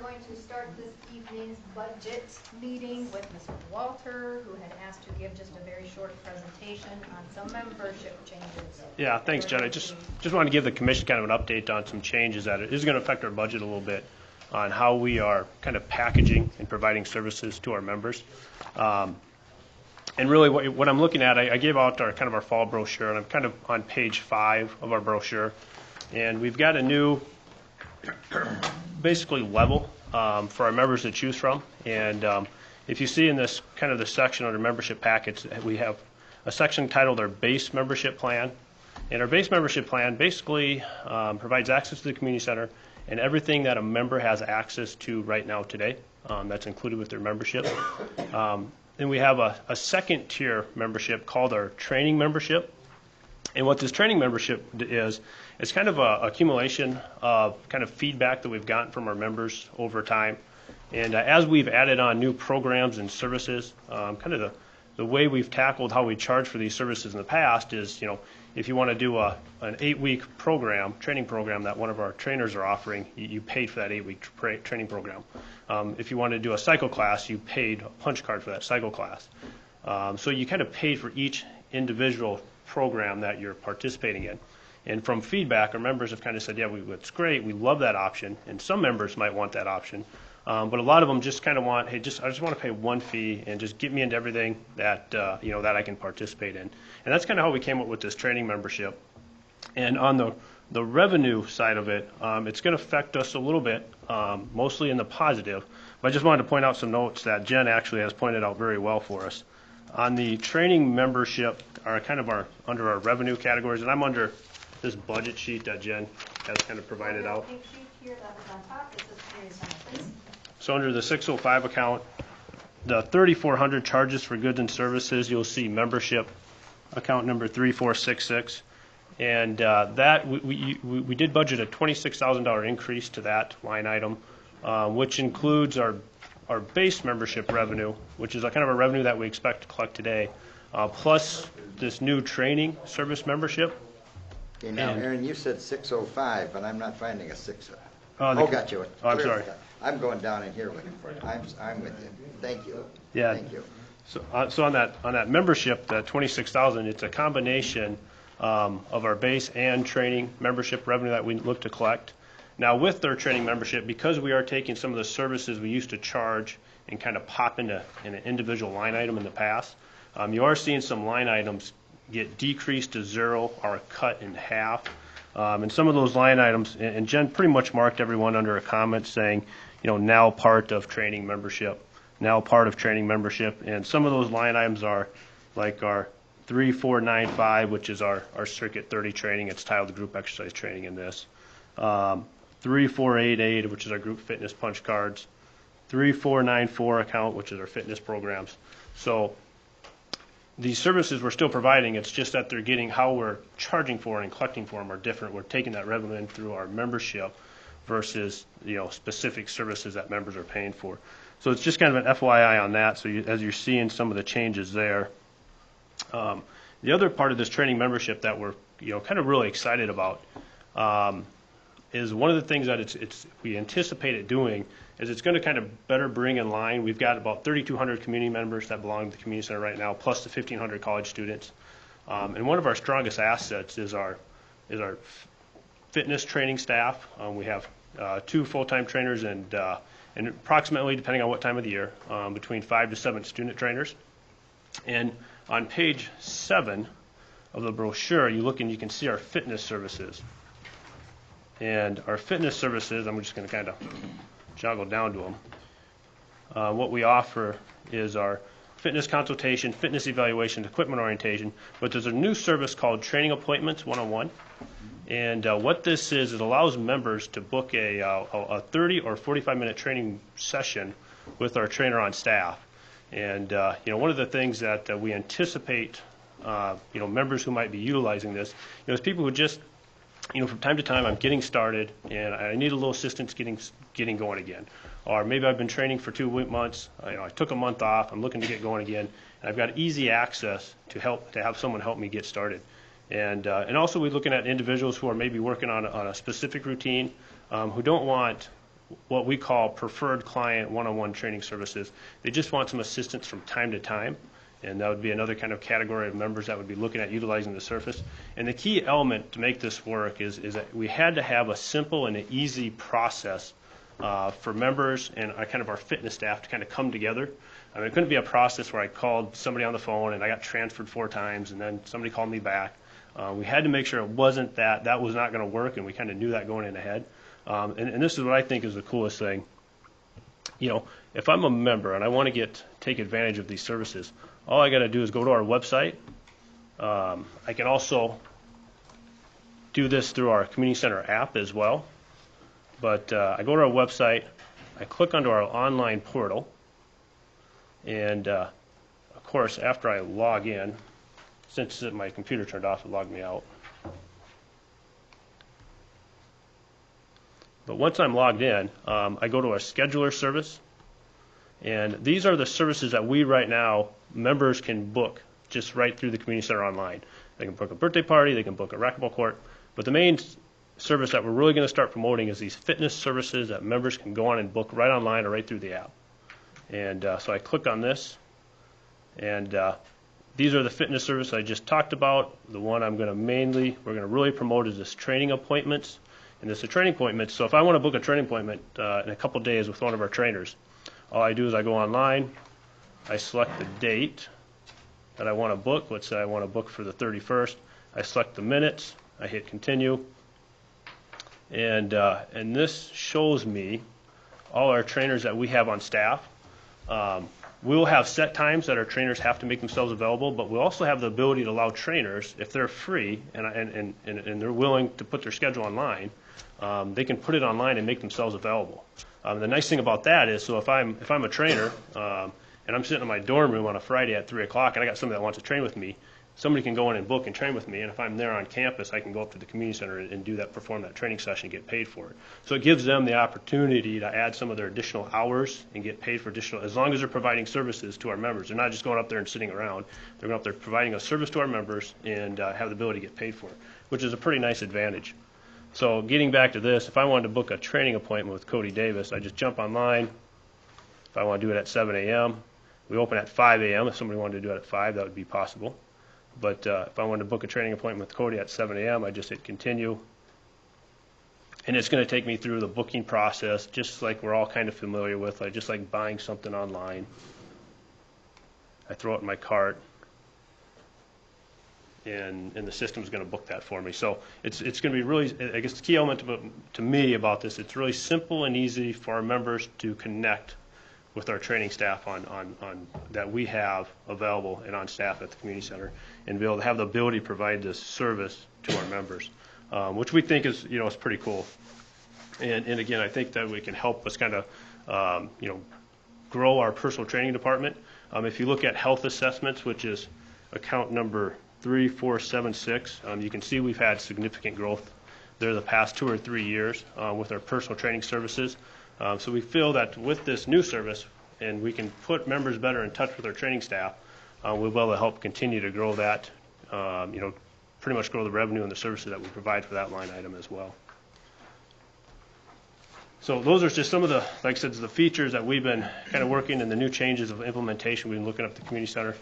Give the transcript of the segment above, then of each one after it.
going to start this evening's budget meeting with Mr. Walter, who had asked to give just a very short presentation on some membership changes. Yeah, thanks, Jen. I just want to give the commission kind of an update on some changes that is going to affect our budget a little bit on how we are kind of packaging and providing services to our members. And really what I'm looking at, I gave out our kind of our fall brochure, and I'm kind of on page 5 of our brochure. And we've got a new basically level for our members to choose from. And if you see in this kind of the section under membership packets, we have a section titled our base membership plan. And our base membership plan basically provides access to the community center and everything that a member has access to right now today. That's included with their membership. Then we have a second tier membership called our training membership. And what this training membership is, it's kind of a accumulation of kind of feedback that we've gotten from our members over time. And as we've added on new programs and services, kind of the way we've tackled how we charge for these services in the past is, if you want to do an 8-week program, training program that one of our trainers are offering, you paid for that 8-week training program. If you want to do a cycle class, you paid a punch card for that cycle class. So you kind of paid for each individual program that you're participating in. And from feedback, our members have kind of said, yeah, it's great, we love that option, and some members might want that option. But a lot of them just kind of want, hey, I just want to pay one fee and just get me into everything that that I can participate in. And that's kind of how we came up with this training membership. And on the revenue side of it, it's going to affect us a little bit, mostly in the positive. But I just wanted to point out some notes that Jen actually has pointed out very well for us. On the training membership are kind of under our revenue categories, and I'm under this budget sheet that Jen has kind of provided out. Pink sheet here that was on top, it says community center, please. So under the 605 account, the 3,400 charges for goods and services, you'll see membership account number 3466. And that we did budget a $26,000 increase to that line item, which includes our base membership revenue, which is a kind of a revenue that we expect to collect today, plus this new training service membership. Okay, now, Aaron, you said 605, but I'm not finding a 6. Got you. Oh, I'm sorry. I'm going down in here looking for it. I'm with you. Thank you. Yeah. Thank you. So on that membership, that 26,000, it's a combination of our base and training membership revenue that we look to collect. Now with our training membership, because we are taking some of the services we used to charge and kind of pop into an individual line item in the past, you are seeing some line items get decreased to 0 or cut in half. And some of those line items, and Jen pretty much marked everyone under a comment saying, now part of training membership, now part of training membership. And some of those line items are like our 3495, which is our Circuit 30 training. It's titled group exercise training in this. 3488, which is our group fitness punch cards. 3494 account, which is our fitness programs. So these services we're still providing, it's just that they're getting how we're charging for and collecting for them are different. We're taking that revenue in through our membership versus specific services that members are paying for. So it's just kind of an FYI on that. So as you're seeing some of the changes there. The other part of this training membership that we're kind of really excited about is one of the things that we anticipate it doing is it's going to kind of better bring in line. We've got about 3,200 community members that belong to the community center right now, plus the 1,500 college students. And one of our strongest assets is our fitness training staff. We have 2 full-time trainers and approximately, depending on what time of the year, between 5 to 7 student trainers. And on page 7 of the brochure, you look and you can see our fitness services. And our fitness services, I'm just going to kind of joggle down to them. What we offer is our fitness consultation, fitness evaluation, equipment orientation, but there's a new service called Training Appointments 101. And what this is, it allows members to book a 30 or 45-minute training session with our trainer on staff. And one of the things that we anticipate, members who might be utilizing this, is people who just, from time to time, I'm getting started and I need a little assistance getting going again. Or maybe I've been training for 2 months. I took a month off. I'm looking to get going again, and I've got easy access to have someone help me get started. And also we're looking at individuals who are maybe working on a specific routine, who don't want what we call preferred client one-on-one training services. They just want some assistance from time to time, and that would be another kind of category of members that would be looking at utilizing the service. And the key element to make this work is that we had to have a simple and an easy process for members and kind of our fitness staff to kind of come together. I mean, it couldn't be a process where I called somebody on the phone and I got transferred 4 times and then somebody called me back. We had to make sure it wasn't that was not going to work, and we kind of knew that going in ahead. And this is what I think is the coolest thing. You know, if I'm a member and I want to take advantage of these services, all I got to do is go to our website. I can also do this through our community center app as well. But I go to our website, I click onto our online portal, and of course, after I log in, since my computer turned off, it logged me out. But once I'm logged in, I go to a scheduler service, and these are the services that we right now, members can book just right through the community center online. They can book a birthday party, they can book a racquetball court, but the main service that we're really going to start promoting is these fitness services that members can go on and book right online or right through the app. And so I click on this, and these are the fitness services I just talked about. The one we're going to really promote is this training appointments. And this is a training appointment, so if I want to book a training appointment in a couple days with one of our trainers, all I do is I go online, I select the date that I want to book. Let's say I want to book for the 31st. I select the minutes, I hit continue, and this shows me all our trainers that we have on staff. We'll have set times that our trainers have to make themselves available, but we'll also have the ability to allow trainers, if they're free and they're willing to put their schedule online, they can put it online and make themselves available. The nice thing about that is, so if I'm a trainer and I'm sitting in my dorm room on a Friday at 3 o'clock and I got somebody that wants to train with me, somebody can go in and book and train with me, and if I'm there on campus, I can go up to the community center and perform that training session and get paid for it. So it gives them the opportunity to add some of their additional hours and get paid for additional, as long as they're providing services to our members. They're not just going up there and sitting around. They're going up there providing a service to our members and have the ability to get paid for it, which is a pretty nice advantage. So getting back to this, if I wanted to book a training appointment with Cody Davis, I just jump online. If I want to do it at 7 a.m., we open at 5 a.m. If somebody wanted to do it at 5, that would be possible. But if I wanted to book a training appointment with Cody at 7 a.m., I just hit continue. And it's going to take me through the booking process, just like we're all kind of familiar with, just like buying something online. I throw it in my cart, and the system's going to book that for me. So it's going to be really, I guess the key element to me about this, it's really simple and easy for our members to connect with our training staff on that we have available and on staff at the community center, and be able to have the ability to provide this service to our members, which we think is is pretty cool. And again, I think that we can help us kind of grow our personal training department. If you look at health assessments, which is account number 3476, you can see we've had significant growth there the past 2 or 3 years with our personal training services. So we feel that with this new service, and we can put members better in touch with our training staff, we'll be able to help continue to grow that, pretty much grow the revenue and the services that we provide for that line item as well. So those are just some of the, like I said, the features that we've been kind of working, and the new changes of implementation we've been looking at the community center.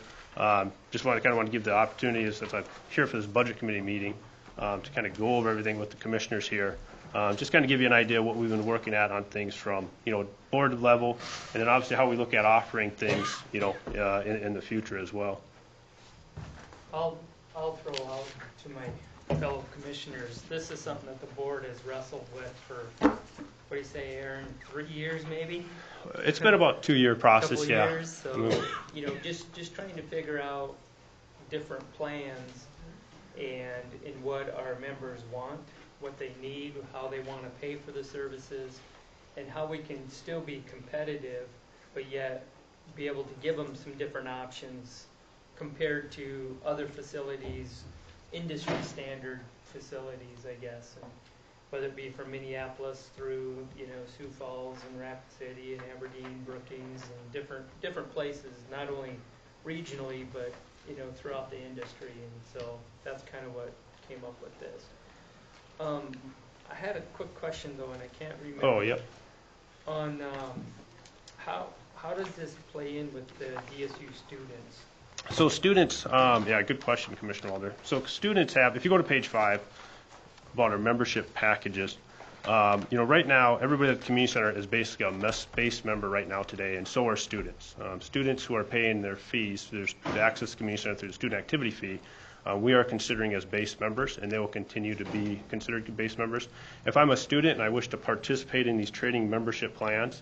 Just want to give the opportunity, since I'm here for this budget committee meeting, to kind of go over everything with the commissioners here. Just kind of give you an idea of what we've been working at on things from, board level, and then obviously how we look at offering things, in the future as well. I'll throw out to my fellow commissioners, this is something that the board has wrestled with for, what do you say, Aaron, 3 years maybe? It's been about a 2-year process, couple yeah. Years, so, just trying to figure out different plans and what our members want, what they need, how they want to pay for the services, and how we can still be competitive, but yet be able to give them some different options compared to other facilities, industry standard facilities, I guess, and whether it be from Minneapolis through, Sioux Falls and Rapid City and Aberdeen, Brookings, and different places, not only regionally, but, throughout the industry. And so that's kind of what came up with this. I had a quick question, though, and I can't remember. Oh, yep. on how does this play in with the DSU students? So students, yeah, good question, Commissioner Walter. So students have, if you go to page 5, about our membership packages, right now, everybody at the community center is basically a base member right now today, and so are students. Students who are paying their fees to access the community center through the student activity fee, we are considering as base members, and they will continue to be considered base members. If I'm a student and I wish to participate in these training membership plans,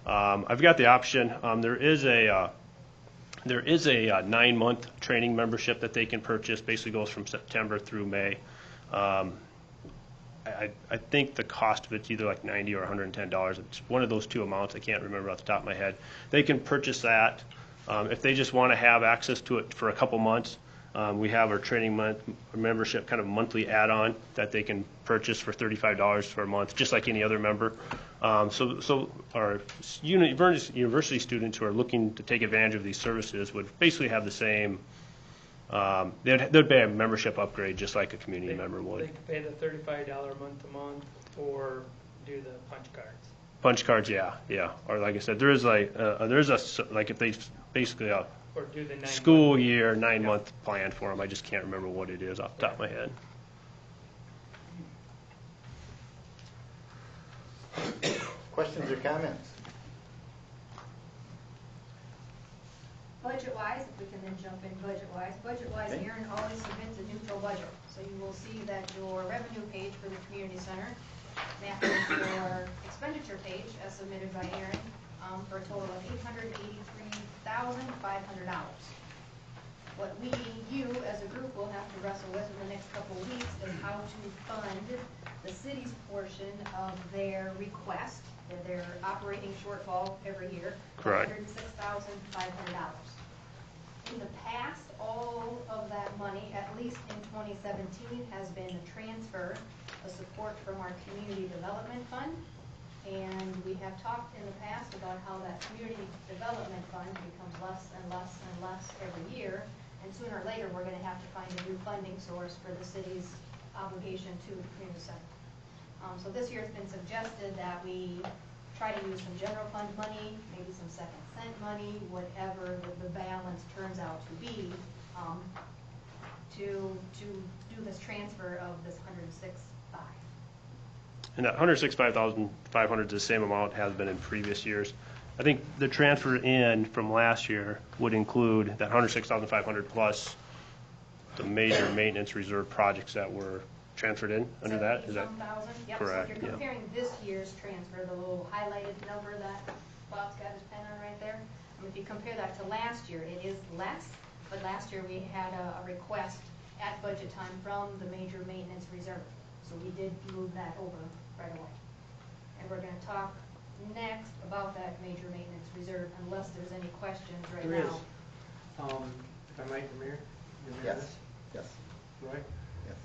I've got the option. There is a 9-month training membership that they can purchase. Basically goes from September through May. I think the cost of it's either like $90 or $110. It's one of those two amounts. I can't remember off the top of my head. They can purchase that. If they just want to have access to it for a couple months, we have our training membership kind of monthly add-on that they can purchase for $35 for a month, just like any other member. So our university students who are looking to take advantage of these services would basically have the same. They'd pay a membership upgrade just like a community member would. They could pay the $35 month to month, or do the punch cards. Punch cards, yeah. Or like I said, there is like if they basically a Or do the 9 school year 9-month plan for them. I just can't remember what it is off the top of my head. Questions or comments? Budget-wise, if we can then jump in budget-wise, Okay. Aaron always submits a neutral budget. So you will see that your revenue page for the community center matches your expenditure page as submitted by Aaron for a total of $883,500. What you as a group will have to wrestle with in the next couple of weeks is how to fund the city's portion of their request, or their operating shortfall every year. Correct. $106,500. In the past, all of that money, at least in 2017, has been a transfer, a support from our community development fund. And we have talked in the past about how that community development fund becomes less and less and less every year. And sooner or later, we're going to have to find a new funding source for the city's obligation to the community center. So this year it's been suggested that we try to use some general fund money, maybe some second cent money, whatever the balance turns out to be, to do this transfer of this $106,500. And that $165,500 is the same amount has been in previous years. I think the transfer in from last year would include that $106,500 plus the major maintenance reserve projects that were transferred in under that. Is that Yep. correct? So if you're comparing this year's transfer, the little highlighted number that Bob's got his pen on right there, if you compare that to last year, it is less. But last year we had a request at budget time from the major maintenance reserve. So we did move that over right away. And we're going to talk next about that major maintenance reserve, unless there's any questions right There is. now. If I might, Mayor? Yes. Yes. Roy? Yes.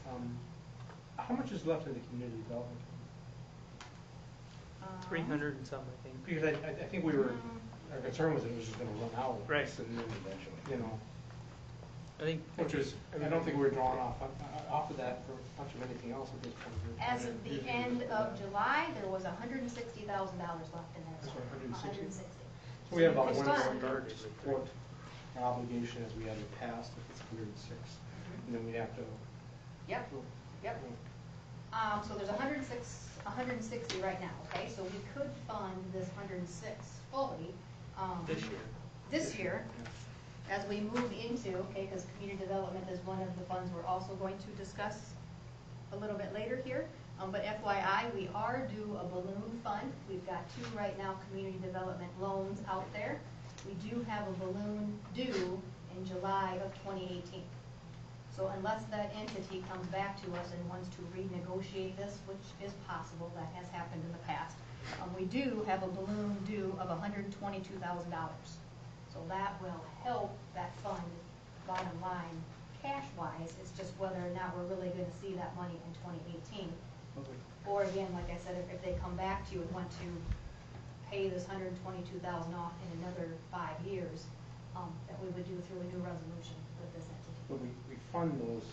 How much is left in the community development? 300 and some, I think. Because I think our concern was it was just gonna run out. Right. And then, you know, I think I don't think we were drawing off of that for much of anything else at this point. As of the end of July, there was $160,000 left in that. That's fund. right, 160. 160. So we have about So one you of could our fund- support obligation as we had in the past, if it's 106. And then we have to. Yep. Yep. So there's 160 right now, okay? So we could fund this 106 fully. this year. This year, as we move into, okay, because community development is one of the funds we're also going to discuss a little bit later here. But FYI, we are due a balloon fund. We've got 2 right now community development loans out there. We do have a balloon due in July of 2018. So unless that entity comes back to us and wants to renegotiate this, which is possible, that has happened in the past, we do have a balloon due of $122,000. So that will help that fund, bottom line, cash-wise. It's just whether or not we're really going to see that money in 2018. Or again, like I said, if they come back to you and want to pay this $122,000 off in another 5 years, that we would do through a new resolution with this entity. But we fund those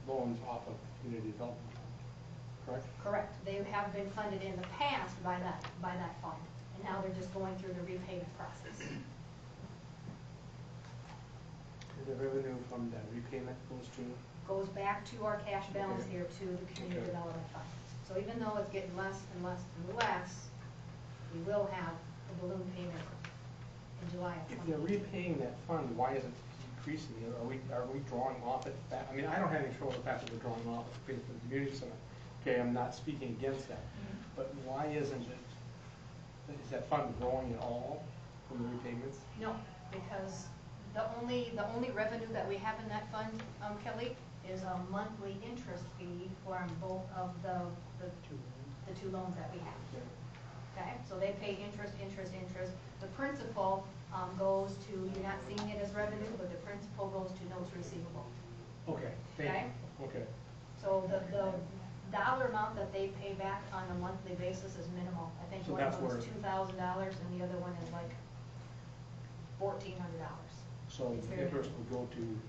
loans off of community development, correct? Correct. They have been funded in the past by that fund. and now they're just going through the repayment process. The revenue from that repayment goes to, Goes back to our cash balance Okay. here to the community Okay. development fund. So even though it's getting less and less and less, we will have a balloon payment in July of if they're 2018. repaying that fund, why isn't it decreasing? Are we drawing off it? I mean, I don't have any trouble with the fact that we're drawing off it for the community center. Okay, I'm not speaking against that. But why isn't it, is that fund growing at all from the repayments? No, because the only revenue that we have in that fund, Kelly, is a monthly interest fee from both of the two loans that we have. Okay. Okay, so they pay interest. The principal goes to, you're not seeing it as revenue, but the principal goes to notes receivable. Okay, thank you. Okay. So the dollar amount that they pay back on a monthly basis is minimal. I think So one of that's them is where- $2,000 and the other one is like $1,400. So It's the very- interest will go to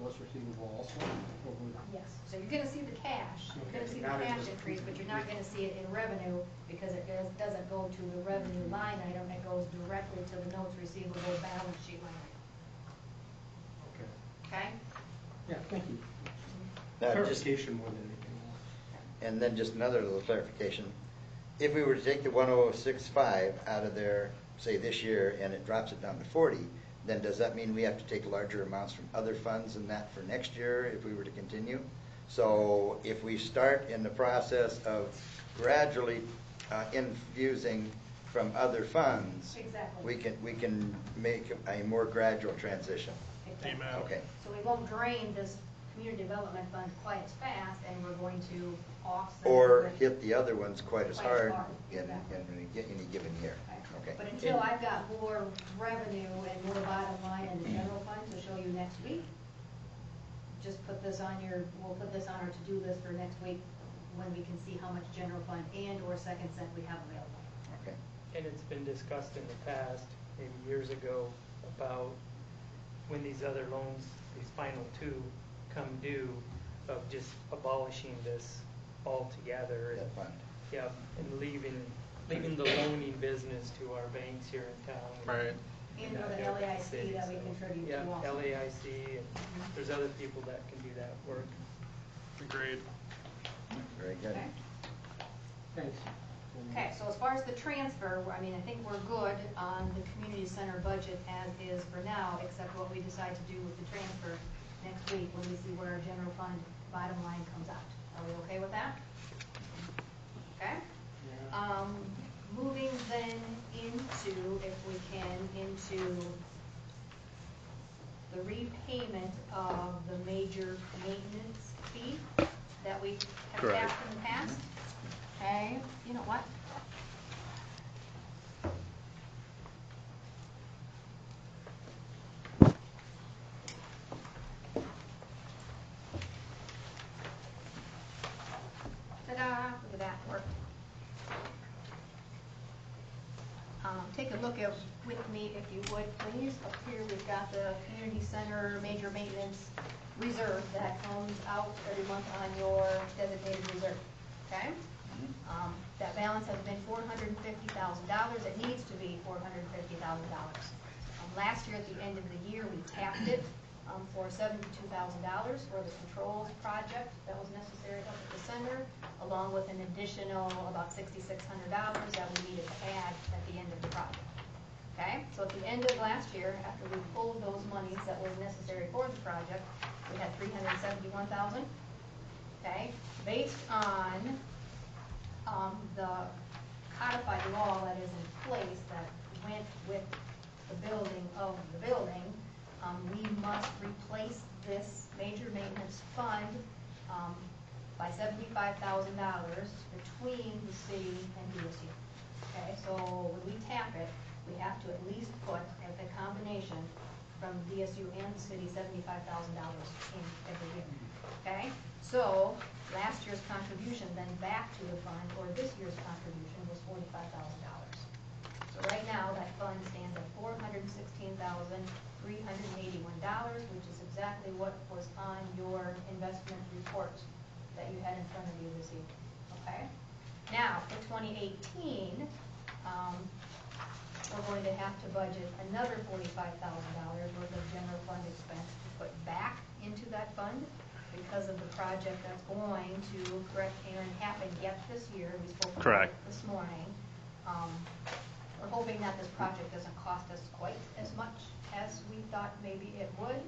notes receivable also? Or would- Yes, so you're gonna see the cash, you're gonna Okay, see the not cash interest. increase, but you're not gonna see it in revenue because it doesn't go to the revenue line item, it goes directly to the notes receivable balance sheet line Okay. item, okay? Yeah, thank you. Now, just, Clarification more than anything else. and then just another little clarification. If we were to take the 106.5 out of there, say this year, and it drops it down to 40, then does that mean we have to take larger amounts from other funds than that for next year if we were to continue? So if we start in the process of gradually infusing from other funds, Exactly. we can make a more gradual transition. Exactly. Okay. So we won't drain this community development fund quite as fast, and we're going to offset. Or with- hit the other ones quite as Quite as hard hard, in exactly. any given year. Okay. But until I've got more revenue and more bottom line in the general fund to show you next week, just put this on we'll put this on our to-do list for next week when we can see how much general fund and or second cent we have available. Okay. And it's been discussed in the past, maybe years ago, about when these other loans, these final two, come due, of just abolishing this altogether. That fund. Yeah, and leaving the loaning business to our banks here in town. Right. And or not the here in the LAIC city, that we so, contribute to yeah, also. LAIC, and there's other people that can do that work. Agreed. Very good. Okay. Thanks. Okay, so as far as the transfer, I mean, I think we're good on the community center budget as is for now, except what we decide to do with the transfer next week when we see where our general fund bottom line comes out. Are we okay with that? Okay? Yeah. Moving then into, if we can, into the repayment of the major maintenance fee that we have Correct. passed in the past. Okay, you know what? Ta-da, look at that work. Take a look at with me, if you would, please. Up here, we've got the community center major maintenance reserve that comes out every month on your designated reserve, okay? That balance has been $450,000. It needs to be $450,000. Last year, at the end of the year, we tapped it for $72,000 for the controls project that was necessary up at the center, along with an additional about $6,600 that we needed to add at the end of the project. Okay, so at the end of last year, after we pulled those monies that was necessary for the project, we had $371,000. Okay, based on the codified law that is in place that went with the building of the building, we must replace this major maintenance fund by $75,000 between the city and DSU. Okay, so when we tap it, we have to at least put as a combination from DSU and the city $75,000 in every year. Okay, so last year's contribution then back to the fund, or this year's contribution, was $45,000. So right now, that fund stands at $416,381, which is exactly what was on your investment report that you had in front of you this evening. Okay. Now for 2018, we're going to have to budget another $45,000 worth of general fund expense to put back into that fund because of the project that's going to, correct Aaron, happen yet this year. We spoke about Correct. it this morning. We're hoping that this project doesn't cost us quite as much as we thought maybe it would,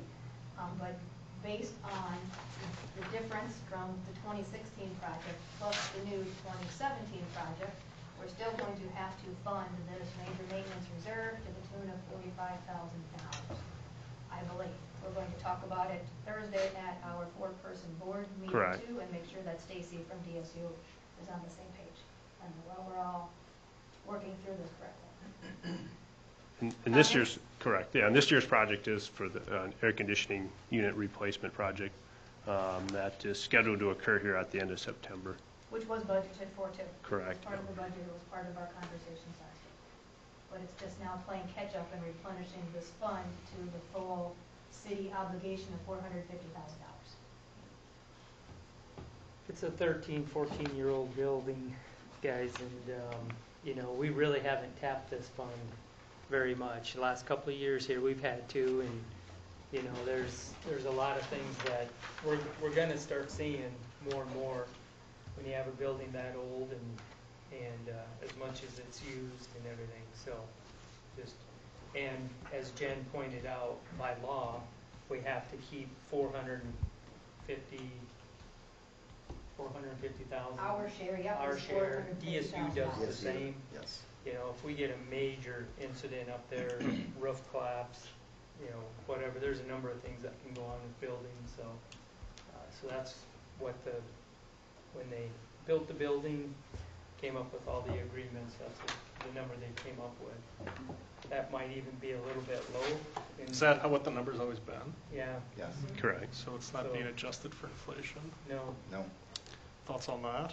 but based on the difference from the 2016 project plus the new 2017 project, we're still going to have to fund this major maintenance reserve to the tune of $45,000, I believe. We're going to talk about it Thursday at our four-person board meeting Correct. too, and make sure that Stacy from DSU is on the same page. And we're all working through this correctly. And this year's, correct, yeah, and this year's project is for the air conditioning unit replacement project that is scheduled to occur here at the end of September. Which was budgeted for too. Correct. It was part of the budget, it was part of our conversations last year. But it's just now playing catch-up and replenishing this fund to the full city obligation of $450,000. It's a 13, 14-year-old building, guys, and, you know, we really haven't tapped this fund very much. The last couple of years here, we've had to, and, you know, there's a lot of things that we're going to start seeing more and more when you have a building that old and as much as it's used and everything. So just, and as Jen pointed out, by law, we have to keep 450,000. Our share, yep. Our is share. DSU does the Yes, same. Yes. You know, if we get a major incident up there, roof collapse, you know, whatever, there's a number of things that can go on with buildings, so, so that's what when they built the building, came up with all the agreements, that's the number they came up with. That might even be a little bit low. Is that what the number's always been? Yeah, Yes. Correct. So it's not being adjusted for inflation? no, No. Thoughts on that?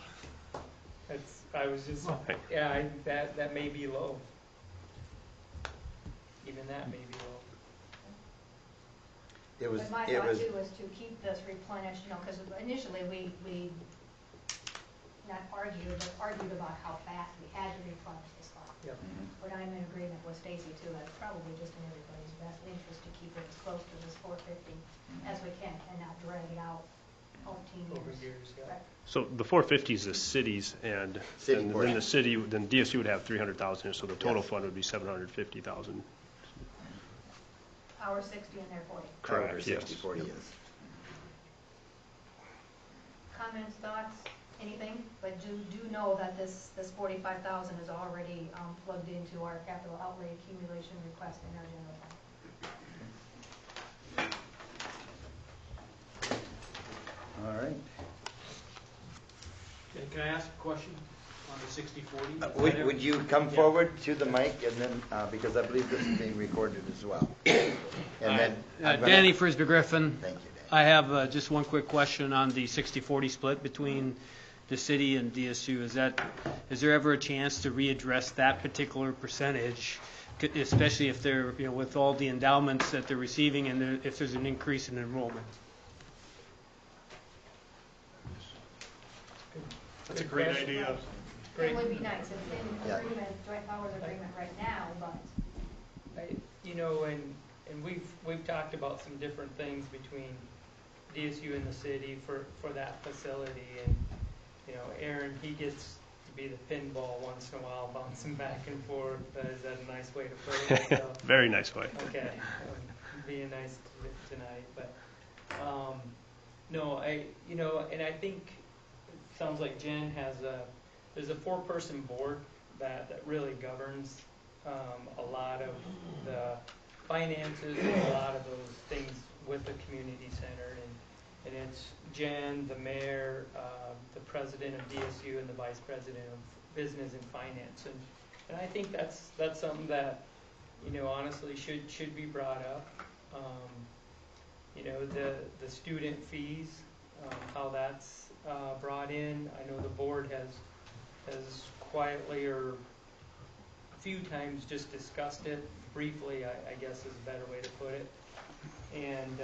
I was just, Okay. yeah, that may be low. Even that may be low. It was, But my it thought was, too was to keep this replenished, you know, because initially we not argued, but argued about how fast we had to replenish this fund. Yep. Mhm. But I'm in agreement with Stacy too, that it's probably just in everybody's best interest to keep it as close to this 450 as we can and not drag it out 14 years. Over years, yeah. Right. So the 450 is the cities, and City then portion. the city, then DSU would have 300,000, so the total Yes. fund would be 750,000. Our 60 and their 40. Correct, However, yes. 60/40 is. Comments, thoughts, anything? But do know that this 45,000 is already plugged into our capital outlay accumulation request in our general fund. All right. Okay, can I ask a question on the 60/40? Would you come forward to the mic and then, because I believe this is being recorded as well. And then. I'm gonna- Danny Frisbee Griffin. Thank you, Danny. I have just one quick question on the 60/40 split between the city and DSU. Is there ever a chance to readdress that particular percentage, especially if they're, you know, with all the endowments that they're receiving and if there's an increase in enrollment? That's a Good great question. idea. Great. It would be nice, it's in Yeah. agreement, joint powers agreement right now, but You know, and we've talked about some different things between DSU and the city for that facility, and, you know, Aaron, he gets to be the pinball once in a while, bouncing back and forth. Is that a nice way to put it? So, Very nice way. okay, being nice tonight, but, no, you know, and I think it sounds like Jen there's a four-person board that really governs a lot of the finances and a lot of those things with the community center, and it's Jen, the mayor, the president of DSU, and the vice president of business and finance, and I think that's something that, you know, honestly should be brought up. You know, the student fees, how that's brought in. I know the board has quietly or a few times just discussed it briefly, I guess is a better way to put it. And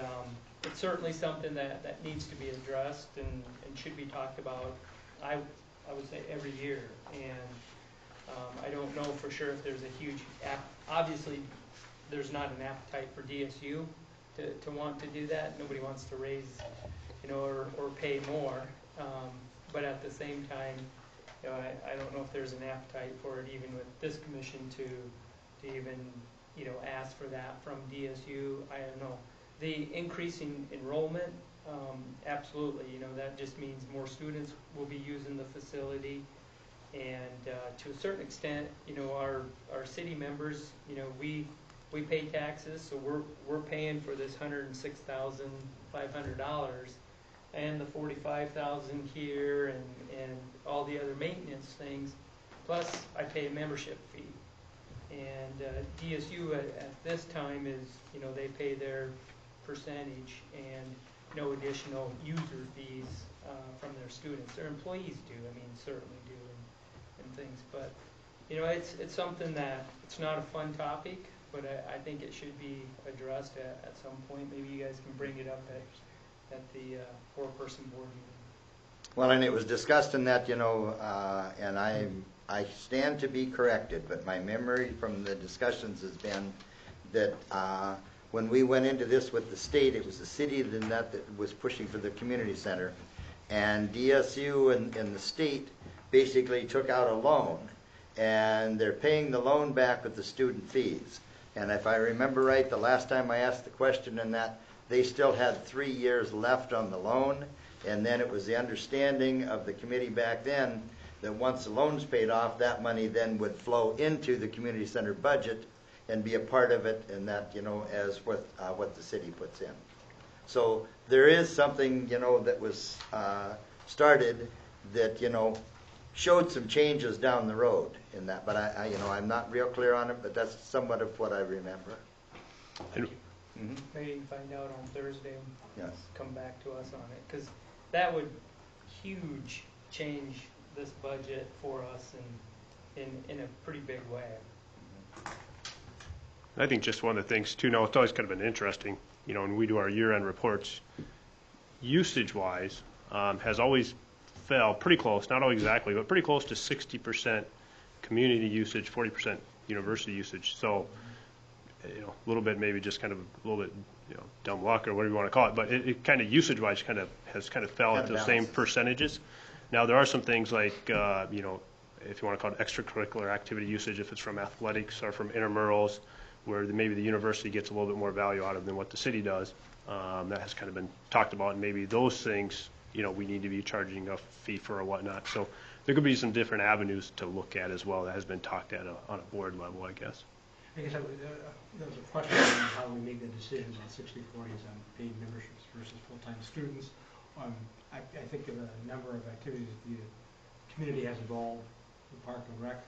it's certainly something that needs to be addressed and should be talked about, I would say, every year. And I don't know for sure if there's a huge, obviously, there's not an appetite for DSU to want to do that. Nobody wants to raise, or pay more. But at the same time, I don't know if there's an appetite for it, even with this commission, to even, ask for that from DSU. I don't know. The increasing enrollment, absolutely, that just means more students will be using the facility. And to a certain extent, our city members, we pay taxes, so we're paying for this $106,500 and the $45,000 here and all the other maintenance things. Plus, I pay a membership fee. And DSU at this time is, they pay their percentage and no additional user fees from their students. Their employees do, certainly do, and things. But, it's something that, it's not a fun topic, but I think it should be addressed at some point. Maybe you guys can bring it up at the four-person board meeting. Well, and it was discussed in that, and I stand to be corrected, but my memory from the discussions has been that when we went into this with the state, it was the city that was pushing for the community center, and DSU and the state basically took out a loan, and they're paying the loan back with the student fees. And if I remember right, the last time I asked the question in that, they still had 3 years left on the loan, and then it was the understanding of the committee back then that once the loan's paid off, that money then would flow into the community center budget and be a part of it, and that, as what the city puts in. So there is something, that was started that, showed some changes down the road in that, but I'm not real clear on it, but that's somewhat of what I remember. Mm-hmm. Maybe you can find out on Thursday and Yes. come back to us on it, because that would huge change this budget for us in a pretty big way. I think just one of the things too, it's always kind of been interesting, when we do our year-end reports, usage-wise, has always fell pretty close, not always exactly, but pretty close to 60% community usage, 40% university usage. So, a little bit maybe just kind of a little bit, dumb luck or whatever you want to call it, but it kind of usage-wise has kind of fell at the same percentages. Now there are some things like, if you want to call it extracurricular activity usage, if it's from athletics or from intramurals, where maybe the university gets a little bit more value out of than what the city does. That has kind of been talked about, and maybe those things, we need to be charging a fee for or whatnot. So there could be some different avenues to look at as well that has been talked at on a board level, I guess. I guess there was a question on how we make the decisions on 60/40s on paid memberships versus full-time students. I think of a number of activities the community has involved, the Park and Rec,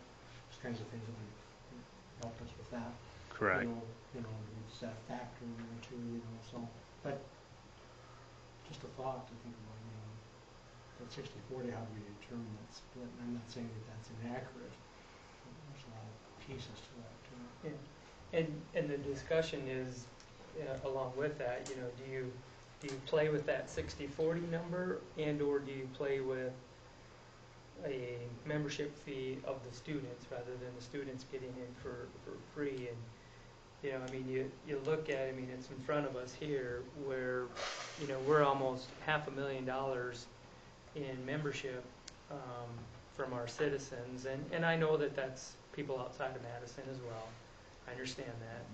those kinds of things that have helped us with that. Correct. It's that factor or two, so, but just a thought to think about, that 60/40, how do we determine that split? And I'm not saying that that's inaccurate. There's a lot of pieces to that, too. Yeah. And the discussion is, along with that, do you play with that 60/40 number, and or do you play with a membership fee of the students rather than the students getting in for free? And you look at, it's in front of us here where, we're almost $500,000 in membership from our citizens, and I know that that's people outside of Madison as well. I understand that.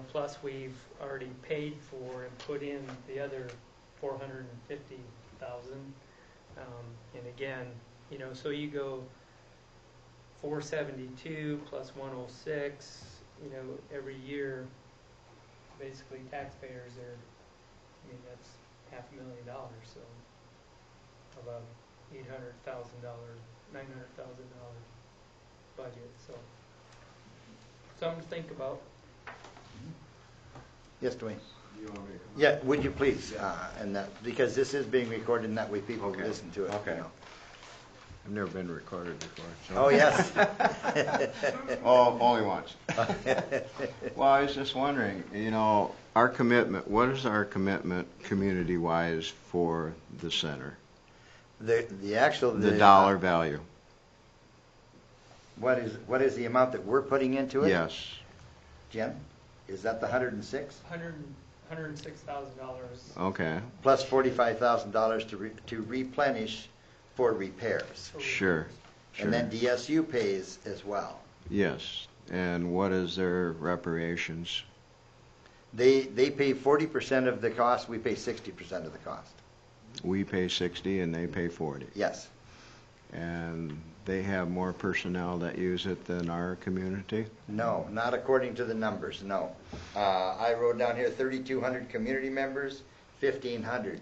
Plus we've already paid for and put in the other $450,000. And again, so you go 472 plus 106, every year, basically taxpayers are, that's $500,000, so of a $800,000, $900,000 budget, so something to think about. Yes, Dwayne. Yeah, would you please, and that, because this is being recorded, and that way people can listen to it. Okay. I've never been recorded before. So. Oh, yes. Oh, only once. Well, I was just wondering, our commitment, what is our commitment community-wise for the center? The dollar value. What is the amount that we're putting into it? Yes. Jen, is that the 106? $106,000. Okay, Plus $45,000 to replenish for repairs. sure. And then Sure. DSU pays as well. Yes. And what is their reparations? They pay 40% of the cost, we pay 60% of the cost. We pay 60 and they pay 40. Yes. And they have more personnel that use it than our community? No, not according to the numbers, no. I wrote down here 3,200 community members, 1,500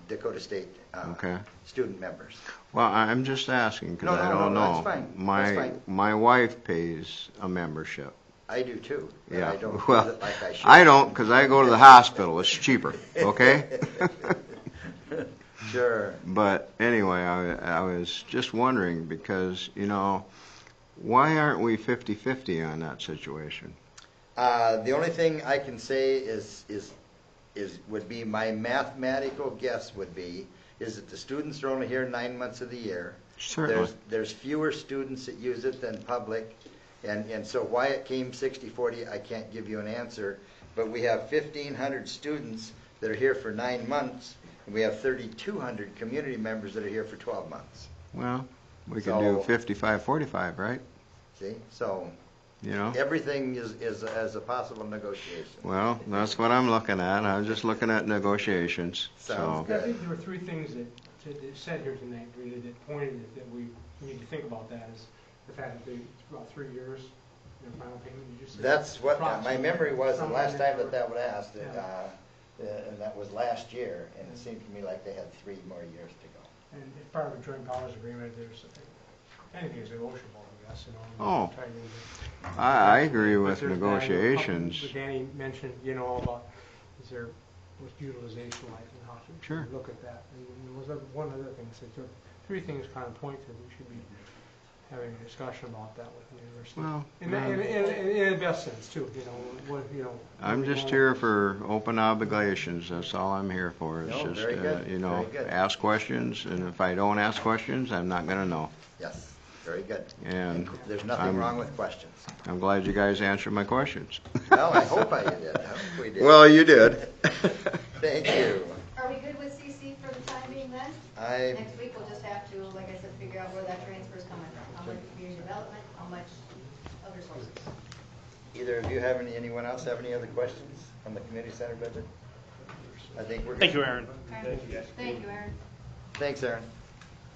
Dakota State Okay. student members. Well, I'm just asking because No, I no, don't no, know. that's fine. My That's fine. my wife pays a membership. I do too. but Yeah. I don't use Well, it like I should. I don't because I go to the hospital. It's cheaper. Okay. Sure. But anyway, I was just wondering because, you know, why aren't we 50-50 on that situation? The only thing I can say would be my mathematical guess would be is that the students are only here 9 months of the year. Certainly. There's fewer students that use it than public, and so why it came 60-40, I can't give you an answer. But we have 1,500 students that are here for 9 months, and we have 3,200 community members that are here for 12 months. Well, we could do So- 55-45, right? See, so You know. everything is as a possible negotiation. Well, that's what I'm looking at. I'm just looking at negotiations. Sounds So, I think there were three things that said here tonight, Rita, that pointed that we need to think about that is the fact that it's about 3 years, their final payment, you just said. That's what my Approximately. memory was the Somewhere last in time there. that was asked, Yeah. and that was last year, and it seemed to me like they had 3 more years to go. And as part of a joint powers agreement, there's, anything is negotiable, I guess, you know. Oh. tied into- I agree But with there's negotiations. But Danny mentioned, you know, about, is there, what's utilization like and how should Sure. we look at that? And there was one other thing, so there are 3 things kind of point to, we should be having a discussion about that with the university. Well, In the best sense too, you know, what, you know. I'm just here for open obligations. That's all I'm here for. Is No, just, very good, you know, very good. ask questions, and if I don't ask questions, I'm not going to know. Yes, very good. And There's nothing I'm- wrong with questions. I'm glad you guys answered my questions. Well, I hope I did. I hope we did. Well, you did. Thank you. Are we good with CC for the time being then? I, Next week, we'll just have to, like I said, figure out where that transfer is coming from. How much community development, how much other sources. either of you anyone else have any other questions on the community center budget? I think we're good. Thank you, Aaron. Okay. Thank you, Aaron. Thanks, Aaron.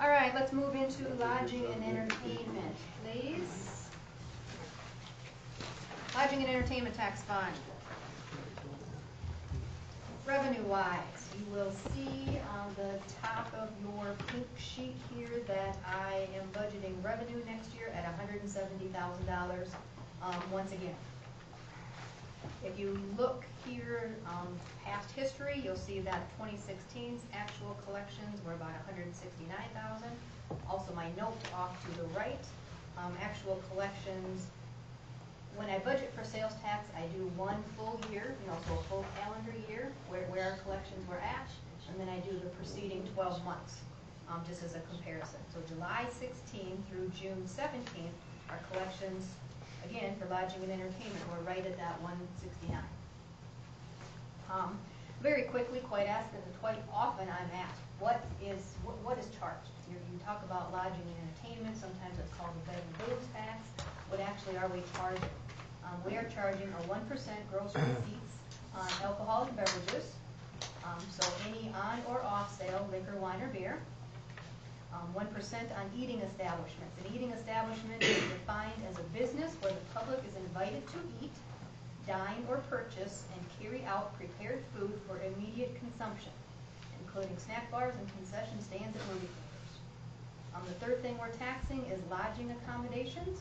All right, let's move into lodging and entertainment, please. Lodging and entertainment tax fund. Revenue-wise, you will see on the top of your pink sheet here that I am budgeting revenue next year at $170,000, once again. If you look here, past history, you'll see that 2016's actual collections were about $169,000. Also, my note off to the right, actual collections. When I budget for sales tax, I do one full year, so a full calendar year, where our collections were at, and then I do the preceding 12 months, just as a comparison. So July 16 through June 17, our collections, again, for lodging and entertainment, were right at that 169. Very quickly, quite often I'm asked, what is charged? You talk about lodging and entertainment, sometimes it's called the bed and booze tax. What actually are we charging? We are charging a 1% gross receipts on alcoholic beverages, so any on or off sale liquor, wine, or beer. 1% on eating establishments. An eating establishment is defined as a business where the public is invited to eat, dine, or purchase and carry out prepared food for immediate consumption, including snack bars and concession stands at movie theaters. The third thing we're taxing is lodging accommodations,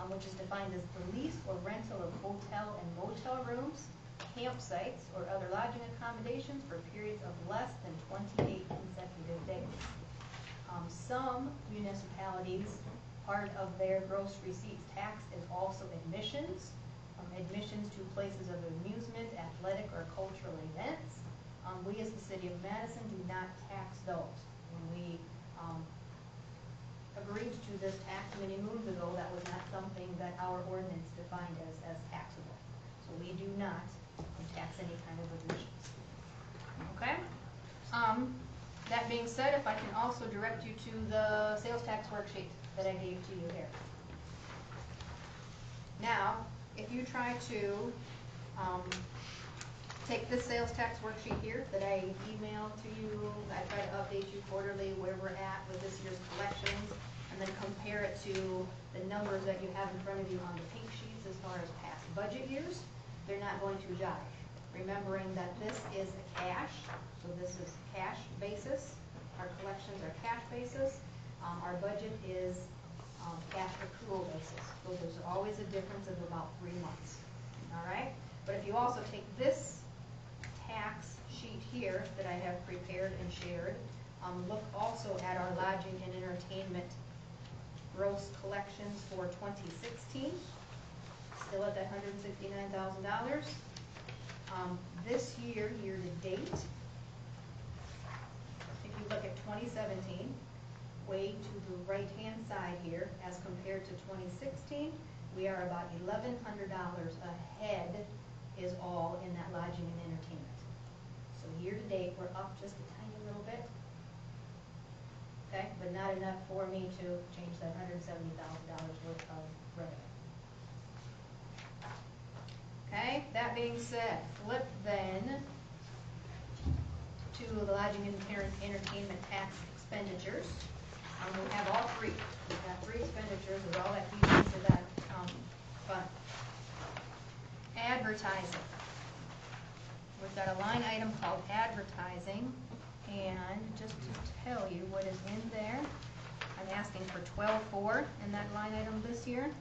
which is defined as the lease or rental of hotel and motel rooms, campsites, or other lodging accommodations for periods of less than 28 consecutive days. Some municipalities, part of their gross receipts tax is also admissions, admissions to places of amusement, athletic, or cultural events. We as the city of Madison do not tax those. When we agreed to this tax many moons ago, that was not something that our ordinance defined as taxable. So we do not tax any kind of admissions. Okay? That being said, if I can also direct you to the sales tax worksheet that I gave to you here. Now, if you try to take this sales tax worksheet here that I emailed to you, I try to update you quarterly where we're at with this year's collections, and then compare it to the numbers that you have in front of you on the pink sheets as far as past budget years, they're not going to jive. Remembering that this is a cash, so this is cash basis. Our collections are cash basis. Our budget is cash accrual basis. So there's always a difference of about 3 months. All right? But if you also take this tax sheet here that I have prepared and shared, look also at our lodging and entertainment gross collections for 2016. Still at that $169,000. This year, year to date, if you look at 2017, way to the right-hand side here, as compared to 2016, we are about $1,100 ahead is all in that lodging and entertainment. So year to date, we're up just a tiny little bit. Okay, but not enough for me to change that $170,000 worth of revenue. Okay, that being said, flip then to the lodging and entertainment tax expenditures. We have all three. We've got 3 expenditures is all that feeds into that fund. Advertising. We've got a line item called advertising, and just to tell you what is in there, I'm asking for $12,400 in that line item this year.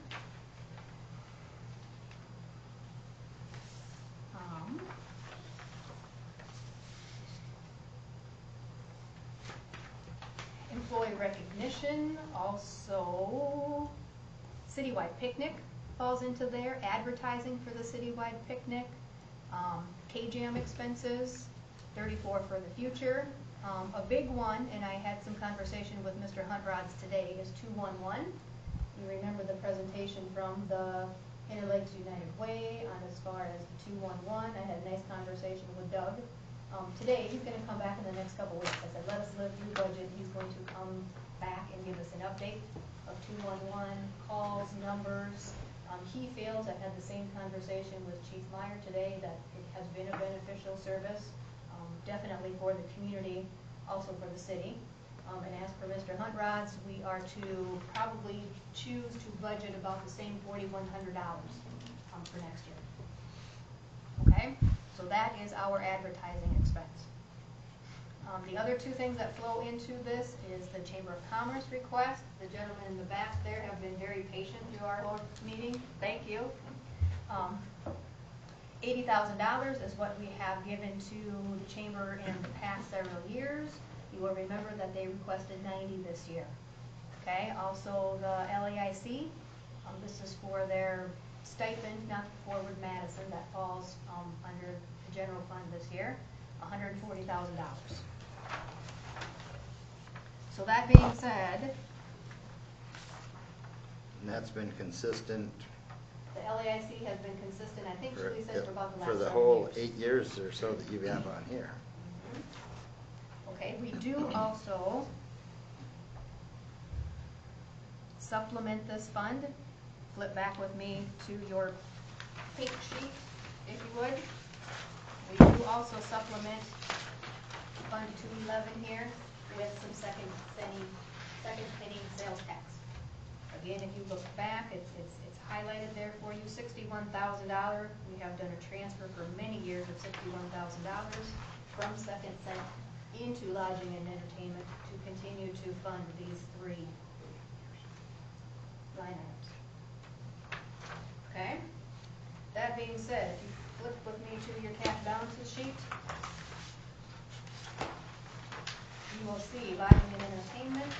Employee recognition, also citywide picnic falls into there, advertising for the citywide picnic, KJAM expenses, $34,000 for the future. A big one, and I had some conversation with Mr. Huntrods today, is 211. You remember the presentation from the Interlakes United Way on as far as the 211. I had a nice conversation with Doug. Today, he's going to come back in the next couple weeks. I said, let us live through budget. He's going to come back and give us an update of 211, calls, numbers. He feels, I've had the same conversation with Chief Meyer today, that it has been a beneficial service, definitely for the community, also for the city. And as for Mr. Huntrods, we are to probably choose to budget about the same $4,100 for next year. Okay? So that is our advertising expense. The other 2 things that flow into this is the Chamber of Commerce request. The gentlemen in the back there have been very patient through our whole meeting. Thank you. $80,000 is what we have given to the Chamber in the past several years. You will remember that they requested $90,000 this year. Okay, also the LAIC, this is for their stipend, not Forward Madison, that falls under the general fund this year, $140,000. So that being said, And that's been consistent the LAIC has been consistent, I think Julie said, for about the last for the 7 whole years. 8 years or so that you have on here. Okay, we do also supplement this fund. Flip back with me to your pink sheet, if you would. We do also supplement Fund 211 here with some second penny sales tax. Again, if you look back, it's highlighted there for you, $61,000. We have done a transfer for many years of $61,000 from second cent into lodging and entertainment to continue to fund these 3 line items. Okay? That being said, if you flip with me to your cash balances sheet, you will see lodging and entertainment.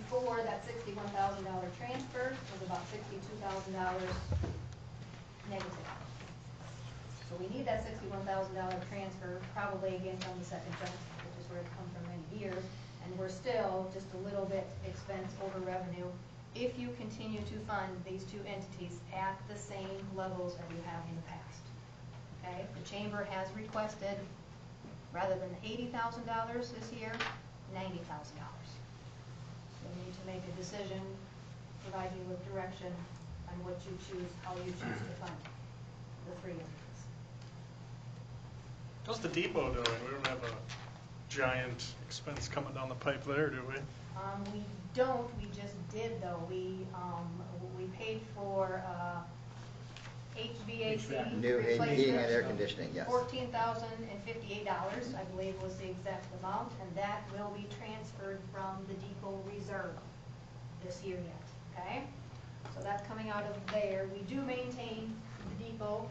Before that $61,000 transfer was about $62,000 negative. So we need that $61,000 transfer probably again from the second cent, which is where it's come from many years, and we're still just a little bit expense over revenue if you continue to fund these two entities at the same levels that you have in the past. Okay, the chamber has requested, rather than $80,000 this year, $90,000. So you need to make a decision, provide you with direction on what you choose, how you choose to fund the three entities. How's the depot doing? We don't have a giant expense coming down the pipe there, do we? We don't, we just did though. We paid for HVAC New heating and air replacement. conditioning, yes. $14,058, I believe was the exact amount, and that will be transferred from the depot reserve this year yet, okay? So that's coming out of there. We do maintain the depot.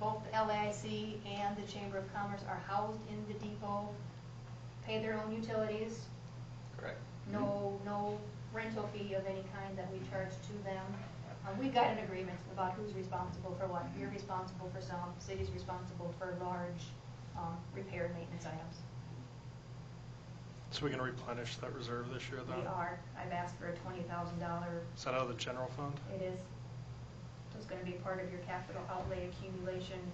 Both the LAIC and the Chamber of Commerce are housed in the depot, pay their own utilities. Correct. No rental fee of any kind that we charge to them. We've got an agreement about who's responsible for what. You're responsible for some, city's responsible for large repair and maintenance items. So we can replenish that reserve this year then? We are. I've asked for a $20,000. Is that out of the general fund? It is. So it's going to be part of your capital outlay accumulation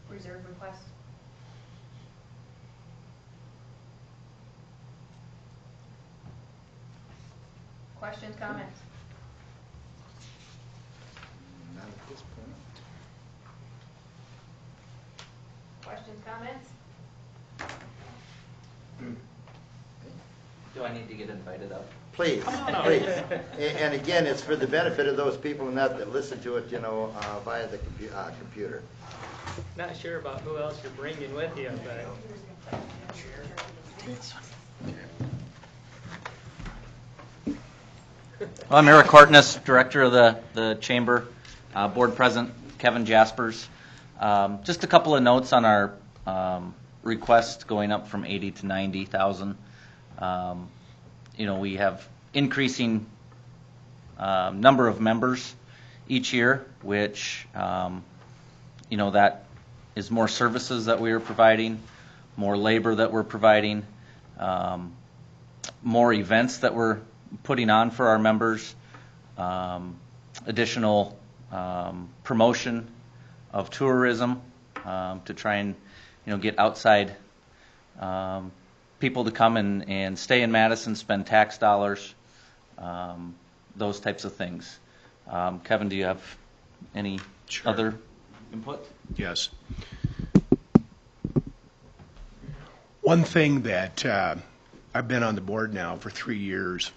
reserve request. Questions, comments? Not at this point. Questions, comments? Do I need to get invited up? Please, please. And again, it's for the benefit of those people that listen to it, via the computer. Not sure about who else you're bringing with you, but Well, I'm Eric Hartness, Director of the Chamber, Board President Kevin Jaspers. Just a couple of notes on our request going up from 80 to 90,000. We have increasing number of members each year, which that is more services that we are providing, more labor that we're providing, more events that we're putting on for our members, additional promotion of tourism to try and get outside people to come and stay in Madison, spend tax dollars, those types of things. Kevin, do you have any other input? Yes. One thing that I've been on the board now for 3 years,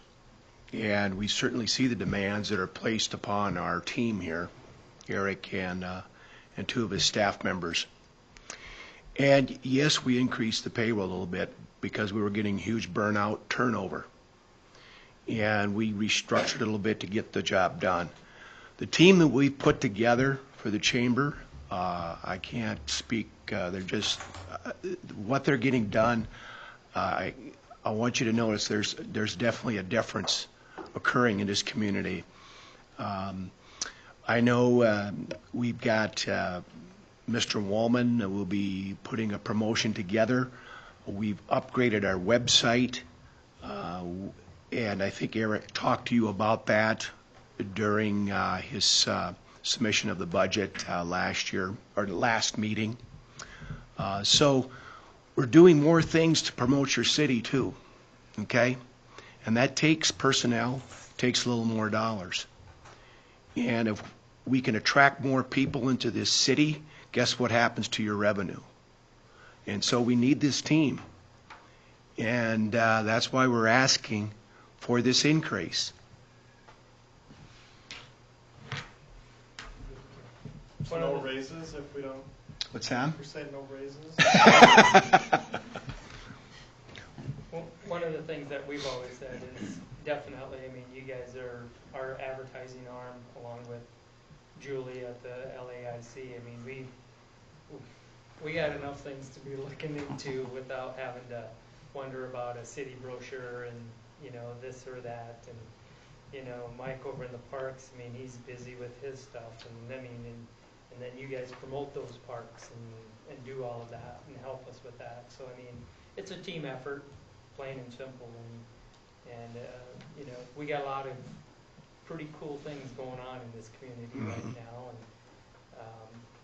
and we certainly see the demands that are placed upon our team here, Eric and two of his staff members. And yes, we increased the payroll a little bit because we were getting huge burnout turnover. And we restructured a little bit to get the job done. The team that we put together for the chamber, I can't speak, they're just, what they're getting done, I want you to notice there's definitely a difference occurring in this community. I know we've got Mr. Wallman will be putting a promotion together. We've upgraded our website, and I think Eric talked to you about that during his submission of the budget last year, or last meeting. So we're doing more things to promote your city too, okay? And that takes personnel, takes a little more dollars. And if we can attract more people into this city, guess what happens to your revenue? And so we need this team. And that's why we're asking for this increase. So no raises if we don't, What's that? you're saying no raises? one of the things that we've always said is definitely, you guys are our advertising arm along with Julie at the LAIC. We got enough things to be looking into without having to wonder about a city brochure and, this or that. And, Mike over in the parks, he's busy with his stuff. And then you guys promote those parks and do all of that and help us with that. So, it's a team effort, plain and simple, and you know, we got a lot of pretty cool things going on in this community right now, and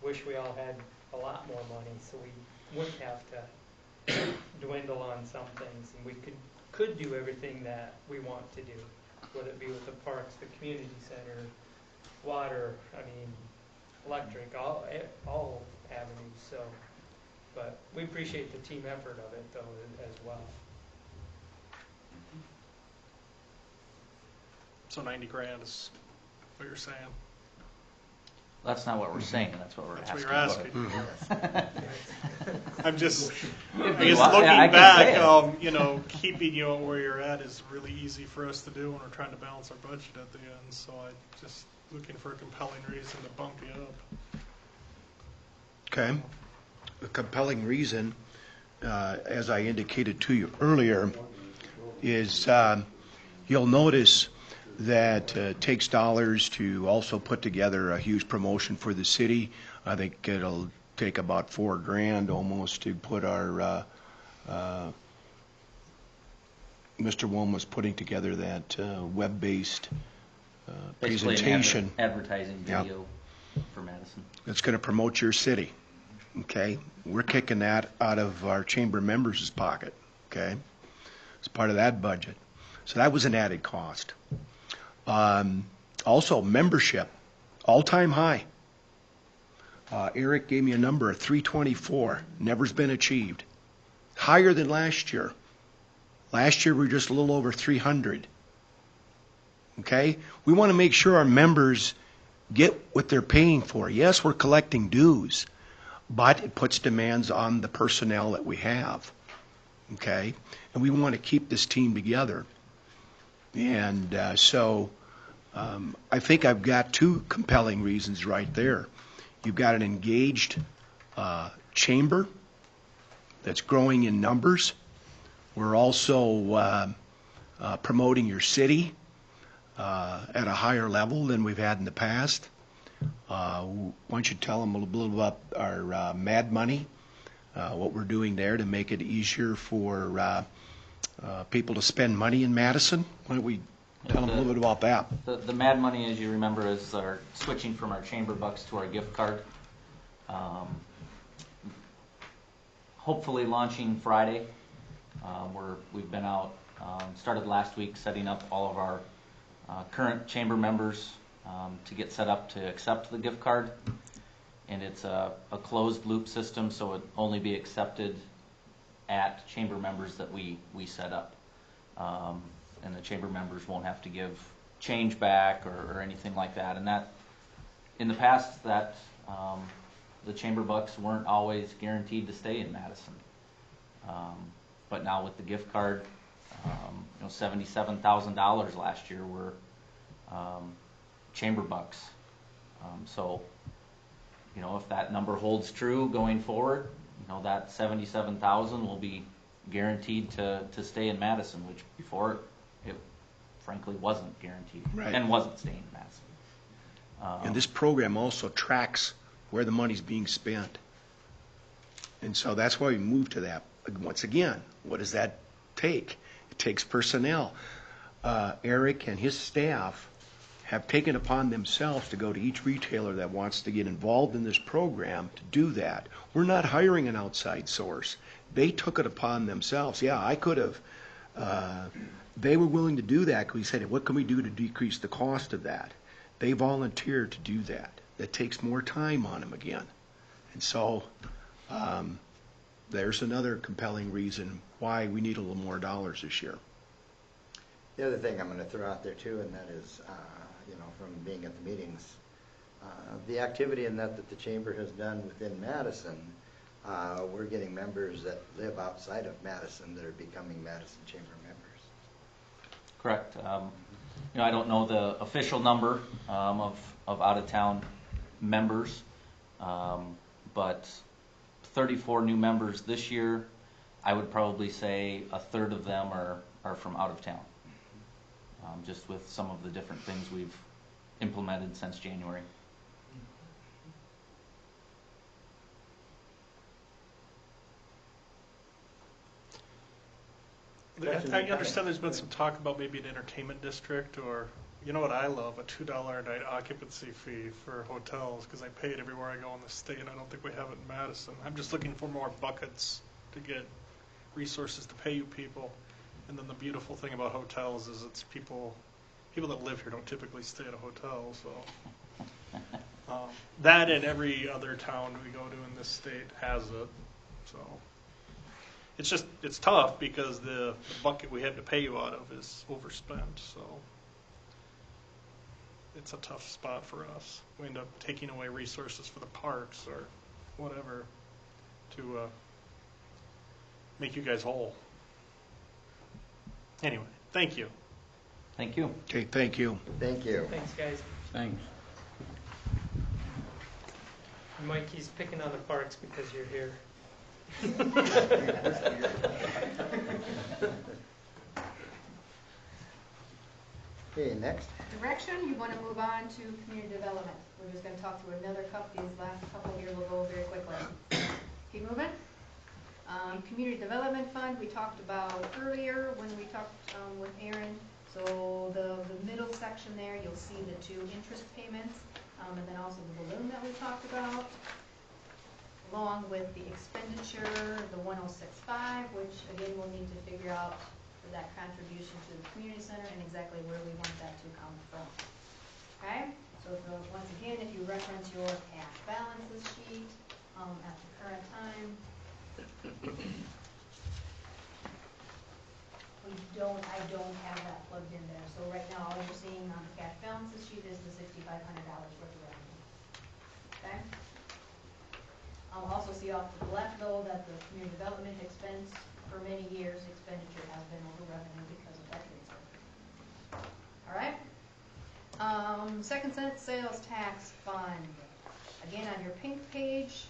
wish we all had a lot more money so we wouldn't have to dwindle on some things, and we could do everything that we want to do, whether it be with the parks, the community center, water, I mean, electric, all avenues. So, but we appreciate the team effort of it though as well. So 90 grand is what you're saying? That's not what we're saying, that's what we're That's asking. what you're asking. I'm just, I Well, guess yeah, looking I can say back, you know, keeping you where you're at is really easy for us to do when we're trying to balance our budget at the end. So I just looking for a compelling reason to bump you up. Okay. A compelling reason, as I indicated to you earlier, is you'll notice that takes dollars to also put together a huge promotion for the city. I think it'll take about $4 grand almost to put our Mr. Wom was putting together that web-based Basically an presentation. advertising Yep. video for Madison. It's going to promote your city. Okay, we're kicking that out of our chamber members' pocket. Okay, it's part of that budget. So that was an added cost. Also, membership, all-time high. Eric gave me a number of 324, never's been achieved. Higher than last year. Last year we were just a little over 300. Okay, we want to make sure our members get what they're paying for. Yes, we're collecting dues, but it puts demands on the personnel that we have. Okay, and we want to keep this team together. And I think I've got two compelling reasons right there. You've got an engaged chamber that's growing in numbers. We're also promoting your city at a higher level than we've had in the past. Why don't you tell them a little about our MAD money, what we're doing there to make it easier for people to spend money in Madison? Why don't we tell them a little bit about that? The MAD money, as you remember, is our switching from our chamber bucks to our gift card. Hopefully launching Friday. We've been out, started last week setting up all of our current chamber members to get set up to accept the gift card. And it's a closed loop system, so it only be accepted at chamber members that we set up. And the chamber members won't have to give change back or anything like that. And that, in the past, that the chamber bucks weren't always guaranteed to stay in Madison. But now with the gift card, $77,000 last year were chamber bucks. So, if that number holds true going forward, that $77,000 will be guaranteed to stay in Madison, which before it frankly wasn't guaranteed. Right. And wasn't staying in Madison. And this program also tracks where the money's being spent. And so that's why we moved to that. Once again, what does that take? It takes personnel. Eric and his staff have taken upon themselves to go to each retailer that wants to get involved in this program to do that. We're not hiring an outside source. They took it upon themselves. Yeah, I could have. They were willing to do that because we said, what can we do to decrease the cost of that? They volunteered to do that. That takes more time on them again. And so there's another compelling reason why we need a little more dollars this year. The other thing I'm going to throw out there too, and that is, from being at the meetings, the activity in that the chamber has done within Madison, we're getting members that live outside of Madison that are becoming Madison Chamber members. Correct. I don't know the official number of out-of-town members, but 34 new members this year. I would probably say a third of them are from out of town, just with some of the different things we've implemented since January. I understand there's been some talk about maybe an entertainment district, or, you know what I love, a $2 a night occupancy fee for hotels, because I pay it everywhere I go in the state, and I don't think we have it in Madison. I'm just looking for more buckets to get resources to pay you people. And then the beautiful thing about hotels is it's people that live here don't typically stay at a hotel, so. That and every other town we go to in this state has it, so. It's tough because the bucket we have to pay you out of is overspent, so. It's a tough spot for us. We end up taking away resources for the parks or whatever to make you guys whole. Anyway, thank you. Thank you. Okay, thank you. Thank you. Thanks, guys. Thanks. Mike, he's picking on the parks because you're here. Okay, next. Direction, you want to move on to community development. We're just going to talk through another couple, these last couple here we'll go very quickly. Keep moving. Community Development Fund, we talked about earlier when we talked with Aaron. So the middle section there, you'll see the 2 interest payments, and then also the balloon that we talked about, along with the expenditure, the 1065, which again we'll need to figure out for that contribution to the community center and exactly where we want that to come from. Okay, so once again, if you reference your cash balances sheet at the current time, I don't have that plugged in there. So right now, all you're seeing on the cash balances sheet is the $6,500 worth of revenue. Okay. I'll also see off to the left though that the community development expense for many years expenditure has been over revenue because of that transfer. All right. Second cent sales tax fund. Again, on your pink page,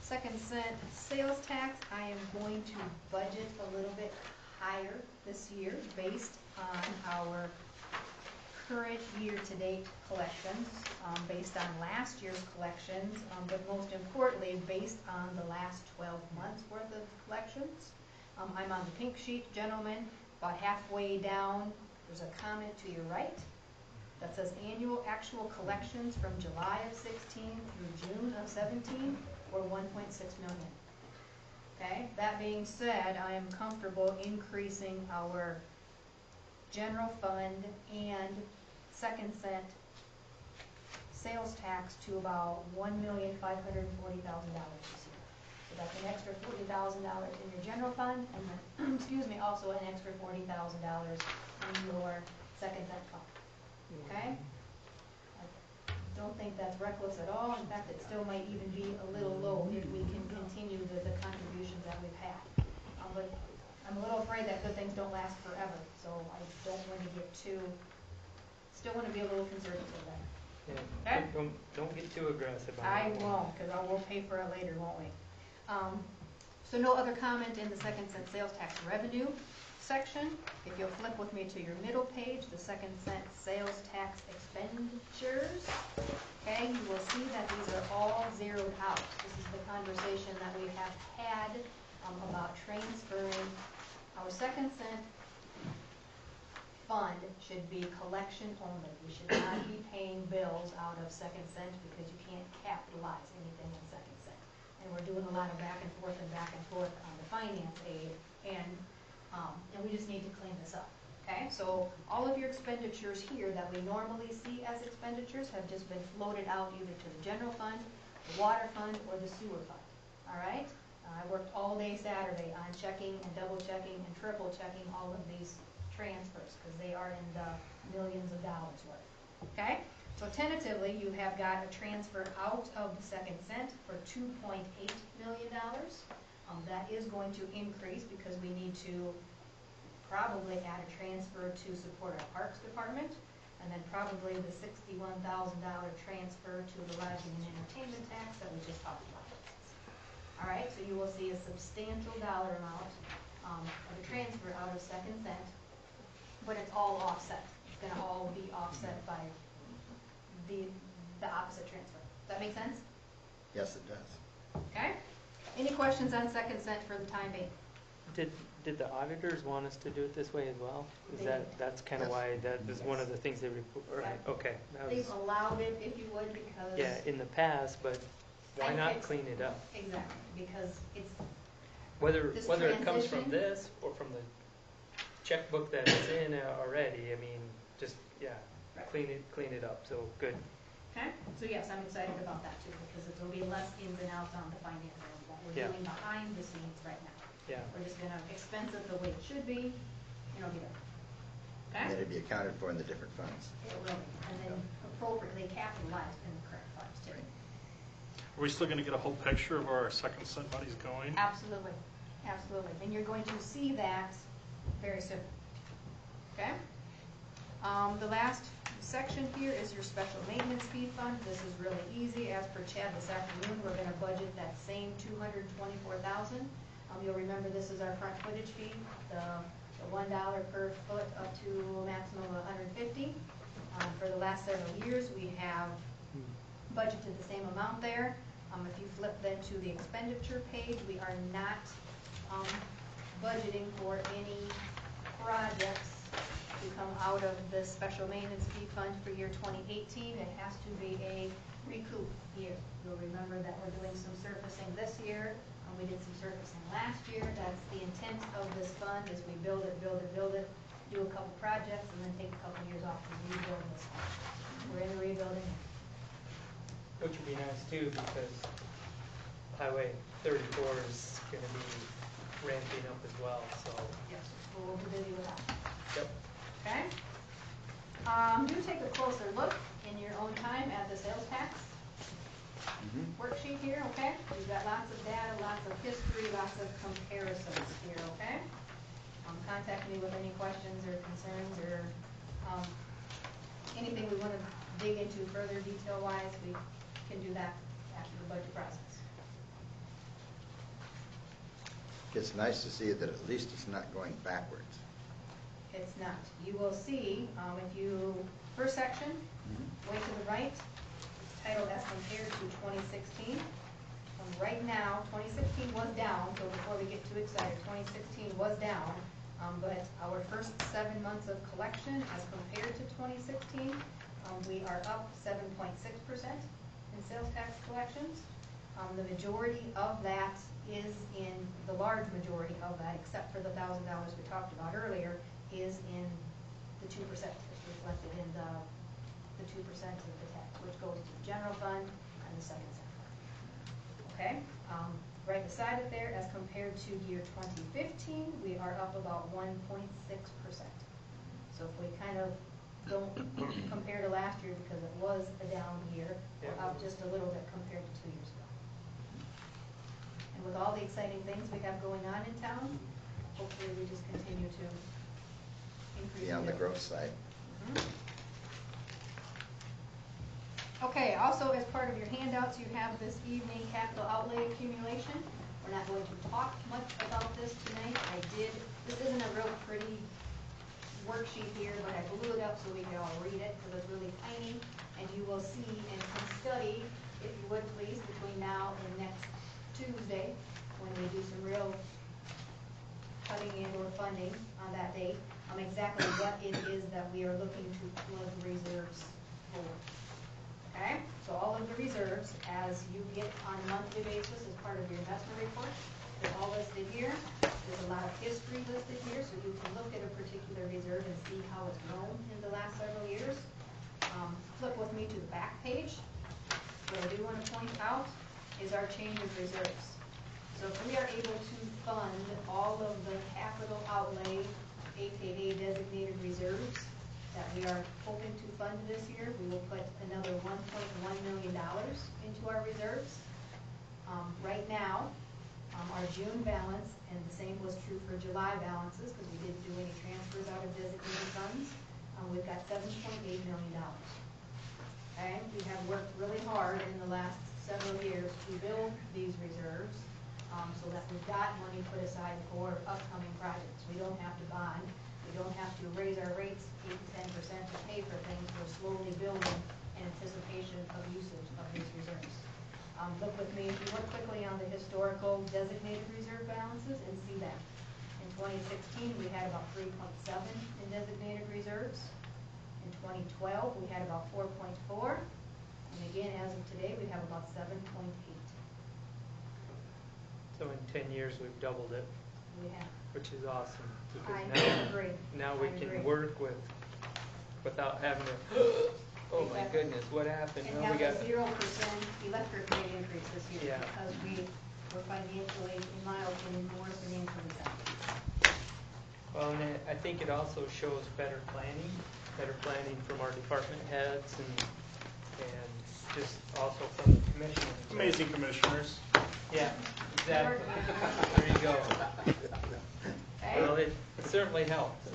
second cent sales tax, I am going to budget a little bit higher this year based on our current year-to-date collections, based on last year's collections, but most importantly, based on the last 12 months worth of collections. I'm on the pink sheet, gentlemen, about halfway down, there's a comment to your right that says annual actual collections from July of 16 through June of 17 were 1.6 million. Okay, that being said, I am comfortable increasing our general fund and second cent sales tax to about $1,540,000 this year. So that's an extra $40,000 in your general fund, and then, excuse me, also an extra $40,000 in your second cent fund. Okay? I don't think that's reckless at all. In fact, it still might even be a little low if we can continue the contributions that we've had. But I'm a little afraid that good things don't last forever, so I don't want to get still want to be a little conservative there. Yeah. Okay? Don't get too aggressive on I that one. won't, because I will pay for it later, won't we? So no other comment in the second cent sales tax revenue section. If you'll flip with me to your middle page, the second cent sales tax expenditures, okay, you will see that these are all zeroed out. This is the conversation that we have had about transferring our second cent fund should be collection only. We should not be paying bills out of second cent because you can't capitalize anything in second cent. And we're doing a lot of back and forth on the finance aid, and we just need to clean this up. Okay, so all of your expenditures here that we normally see as expenditures have just been floated out either to the general fund, the water fund, or the sewer fund. All right, I worked all day Saturday on checking and double checking and triple checking all of these transfers because they are in the millions of dollars worth. Okay, so tentatively you have got a transfer out of the second cent for $2.8 million. That is going to increase because we need to probably add a transfer to support our parks department, and then probably the $61,000 transfer to the lodging and entertainment tax that we just talked about. All right, so you will see a substantial dollar amount of a transfer out of second cent, but it's all offset. It's going to all be offset by the opposite transfer. Does that make sense? Yes, it does. Okay. Any questions on second cent for the time being? Did the auditors want us to do it this way as well? They did. That's kind of Yes. why that is one of the things they report, right, Yeah. okay. That They've was, allowed it, if you would, because. yeah, in the past, but why I not fixed- clean it up? Exactly, because it's, Whether This it comes from transition- this or from the checkbook that it's in already, I mean, just, yeah, clean it up, so, good. okay, so yes, I'm excited about that too, because it'll be less ins and outs on the finance of what we're Yeah. doing behind the scenes right now. Yeah, We're just gonna expense it the way it should be, and it'll be there. And Okay? it'd be accounted for in the different funds. It will be, and then appropriately capitalized in the correct funds too. Are we still gonna get a whole picture of where our second cent money's going? Absolutely, absolutely, and you're going to see that very soon. Okay? The last section here is your special maintenance fee fund. This is really easy. As per Chad this afternoon, we're gonna budget that same $224,000. You'll remember this is our front footage fee, the $1 per foot up to a maximum of 150. For the last several years, we have budgeted the same amount there. If you flip then to the expenditure page, we are not budgeting for any projects to come out of the special maintenance fee fund for year 2018. It has to be a recoup year. You'll remember that we're doing some surfacing this year. We did some surfacing last year. That's the intent of this fund, is we build it, do a couple projects, and then take a couple years off to rebuild this fund. We're in the rebuilding. which would be nice too, because Highway 34 is gonna be ramping up as well, so, Yes, we'll be busy with that. yep. Okay? Do take a closer look in your own time at the sales tax worksheet here, okay? We've got lots of data, lots of history, lots of comparisons here, okay? Contact me with any questions or concerns or anything we want to dig into further detail-wise. We can do that after the budget process. It's nice to see that at least it's not going backwards. It's not. You will see, if you, first section, way to the right, it's titled as compared to 2016. Right now, 2016 was down, so before we get too excited, 2016 was down, but our first 7 months of collection as compared to 2016, we are up 7.6% in sales tax collections. The majority of that is in, the large majority of that, except for the $1,000 we talked about earlier, is in the 2%. It's reflected in the 2% of the tax, which goes to the general fund and the second cent fund. Okay? Right beside it there, as compared to year 2015, we are up about 1.6%. So if we kind of don't compare to last year, because it was a down year, we're up just a little bit compared to 2 years ago. And with all the exciting things we have going on in town, hopefully we just continue to increase. Be on the it. growth side. Okay, also as part of your handouts, you have this evening capital outlay accumulation. We're not going to talk much about this tonight. This isn't a real pretty worksheet here, but I blew it up so we could all read it because it's really tiny. And you will see and can study, if you would please, between now and next Tuesday, when we do some real cutting in or funding on that date, exactly what it is that we are looking to plug reserves for. Okay, so all of the reserves, as you get on a monthly basis as part of your investment report, they're all listed here. There's a lot of history listed here, so you can look at a particular reserve and see how it's grown in the last several years. Flip with me to the back page. What I do want to point out is our change of reserves. So if we are able to fund all of the capital outlay, aka designated reserves, that we are hoping to fund this year, we will put another $1.1 million into our reserves. Right now, our June balance, and the same was true for July balances, because we didn't do any transfers out of designated funds, we've got $7.8 million. Okay, we have worked really hard in the last several years to build these reserves, so that we've got money put aside for upcoming projects. We don't have to bond. We don't have to raise our rates 8 to 10% to pay for things. We're slowly building in anticipation of usage of these reserves. Look with me, if you look quickly on the historical designated reserve balances and see that. 2016, we had about 3.7 in designated reserves. In 2012, we had about 4.4. And again, as of today, we have about 7.8. So in 10 years, we've doubled it, We have. which is awesome. Because I now, agree. now we I can agree. work without having to, oh my Exactly. goodness, what happened? And Well, we have got, a 0% electric rate increase this year. Yeah. Because we were financially, in my opinion, more financially sound. well, and I think it also shows better planning from our department heads and just also from the commissioners. Amazing commissioners. Yeah, exactly. There you go. Well, Okay? it certainly helps.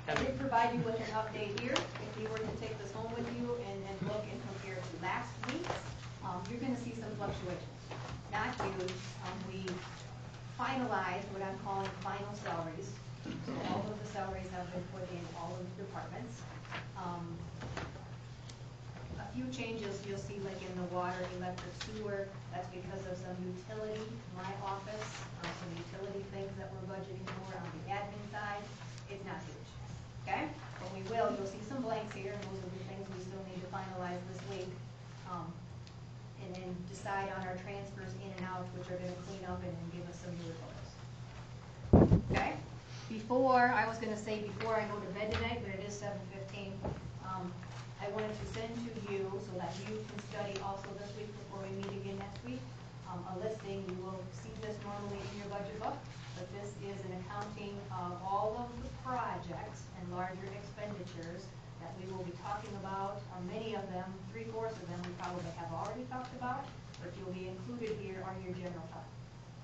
I did provide you with an update here. If you were to take this home with you and look and compare to last week's, you're gonna see some fluctuations. Not huge. We finalized what I'm calling final salaries. So all of the salaries have been put in all of the departments. A few changes you'll see like in the water, electric, sewer. That's because of some utility, my office, some utility things that we're budgeting for on the admin side. It's not huge, okay? But you'll see some blanks here, and those are the things we still need to finalize this week. And then decide on our transfers in and out, which are gonna clean up and give us some newer totals. Okay? I was gonna say before I go to bed tonight, but it is 7:15, I wanted to send to you so that you can study also this week before we meet again next week, a listing. You will see this normally in your budget book, but this is an accounting of all of the projects and larger expenditures that we will be talking about. Many of them, 3/4 of them, we probably have already talked about, but you'll be included here on your general fund.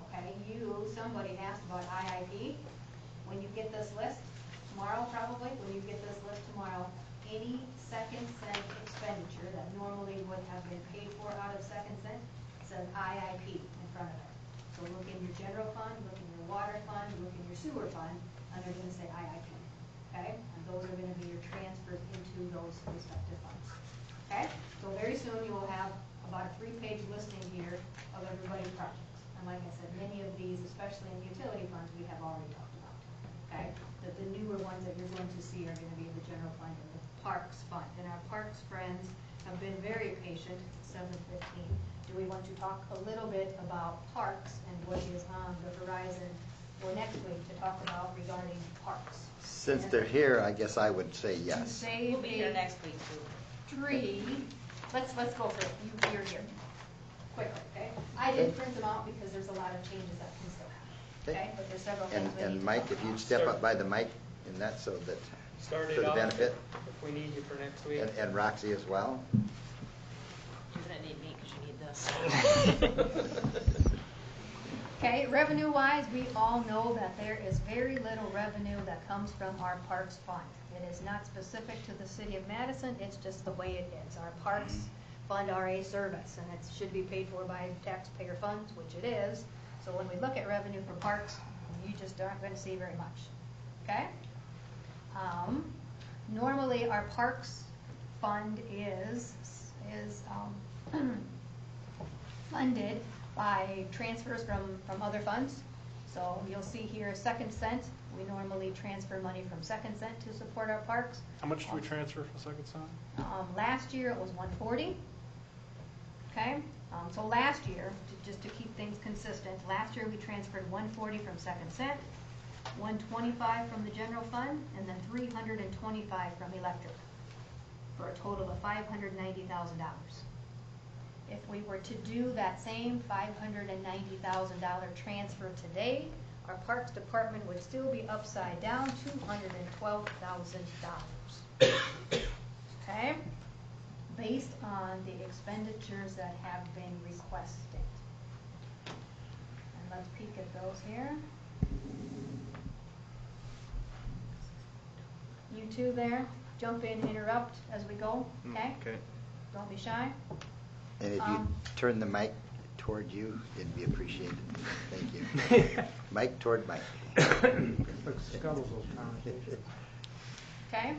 Okay, somebody asked about IIP. When you get this list tomorrow, any second cent expenditure that normally would have been paid for out of second cent says IIP in front of it. So look in your general fund, look in your water fund, look in your sewer fund, and they're gonna say IIP. Okay, and those are gonna be your transfers into those respective funds. Okay, so very soon you will have about a 3-page listing here of everybody's projects. And like I said, many of these, especially in the utility funds, we have already talked about. Okay, that the newer ones that you're going to see are gonna be in the general fund and the Parks Fund. And our Parks friends have been very patient, 7:15. Do we want to talk a little bit about parks and what is on the horizon for next week to talk about regarding parks? Since they're here, I guess I would say To yes. save We'll be here a next week too. tree, let's go for it. You're here. Quickly, okay? I didn't print them out because there's a lot of changes that can still happen. Okay, but there's several things we need And to Mike, talk if you'd about. step up by the mic in that so that, start for it the off benefit, if we need you for next week. and Roxy as well. You're gonna need me because you need this. Okay, revenue-wise, we all know that there is very little revenue that comes from our Parks Fund. It is not specific to the city of Madison, it's just the way it is. Our Parks Fund are a service, and it should be paid for by taxpayer funds, which it is. So when we look at revenue for parks, you just aren't gonna see very much, okay? Normally, our Parks Fund is funded by transfers from other funds. So you'll see here, Second Cent, we normally transfer money from Second Cent to support our parks. How much do we transfer from Second Son? Last year it was 140. Okay, so last year, just to keep things consistent, last year we transferred 140 from Second Cent, 125 from the general fund, and then 325 from electric, for a total of $590,000. If we were to do that same $590,000 transfer today, our Parks Department would still be upside down $212,000. Okay? Based on the expenditures that have been requested. And let's peek at those here. You two there, jump in, interrupt as we go, okay? Okay. Don't be shy. And if you turn the mic toward you, it'd be appreciated. Thank you. Mic toward Mike. Okay.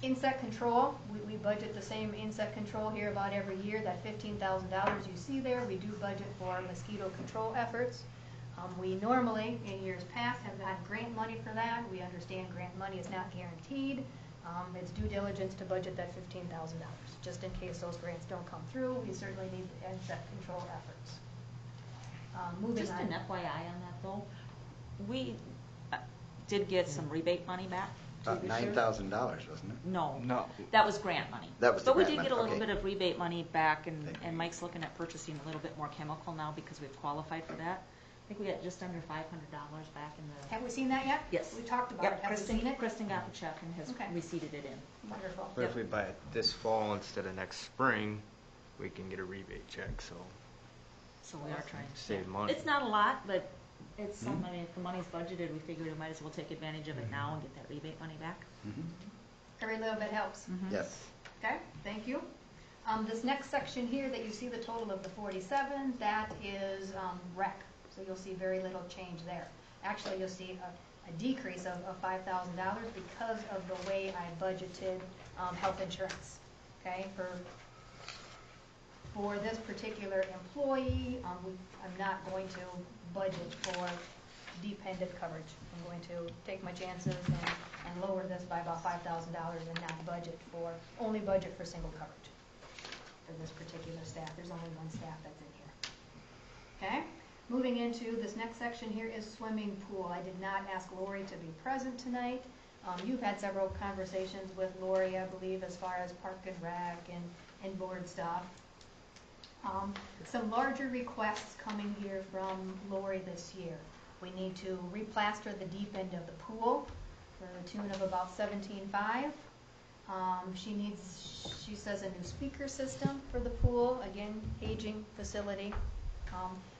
Insect control, we budget the same insect control here about every year. That $15,000 you see there, we do budget for mosquito control efforts. We normally, in years past, have had grant money for that. We understand grant money is not guaranteed. It's due diligence to budget that $15,000. Just in case those grants don't come through, we certainly need insect control efforts. Moving Just on. an FYI on that though, we did get some rebate money back. About $9,000, wasn't it? No. No. That was grant money. That was the But we grant did get a money, little okay. bit of rebate money back, Thank you. and Mike's looking at purchasing a little bit more chemical now because we've qualified for that. I think we got just under $500 back in the. Have we seen that yet? Yes. We talked about it. Yep, Have we seen it? Kristen got the check and has Okay. receipted it in. Wonderful. But Yep. if we buy it this fall instead of next spring, we can get a rebate check, so So we are trying. save money. It's not a lot, but it's some, I mean, if the money's budgeted, we figured we might as well take advantage of it now and get that rebate money back. Every little bit helps. Yes. Okay, thank you. This next section here that you see the total of the 47, that is rec. So you'll see very little change there. Actually, you'll see a decrease of $5,000 because of the way I budgeted health insurance. Okay, for this particular employee, I'm not going to budget for dependent coverage. I'm going to take my chances and lower this by about $5,000 and not only budget for single coverage for this particular staff. There's only one staff that's in here. Okay? Moving into this next section here is swimming pool. I did not ask Lori to be present tonight. You've had several conversations with Lori, I believe, as far as park and rec and board stuff. Some larger requests coming here from Lori this year. We need to replaster the deep end of the pool for the tune of about $17,500. She says a new speaker system for the pool, again, aging facility,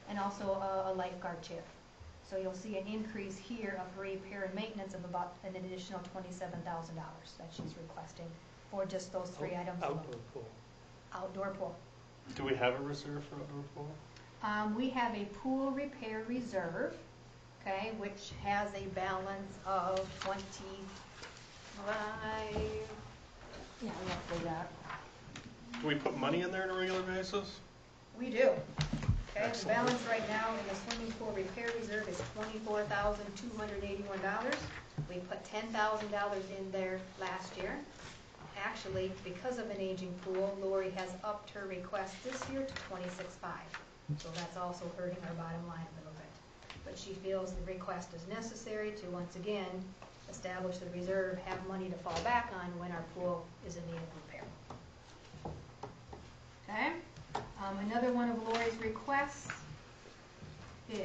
and also a lifeguard chair. So you'll see an increase here of repair and maintenance of about an additional $27,000 that she's requesting for just those three items alone. Outdoor pool. Outdoor pool. Do we have a reserve for outdoor pool? We have a pool repair reserve, okay, which has a balance of 25. Yeah, roughly that. Do we put money in there on a regular basis? We do. Okay, the Excellent. balance right now in the swimming pool repair reserve is $24,281. We put $10,000 in there last year. Actually, because of an aging pool, Lori has upped her request this year to $26,500. So that's also hurting our bottom line a little bit. But she feels the request is necessary to once again establish the reserve, have money to fall back on when our pool is in need of repair. Okay? Another one of Lori's requests is,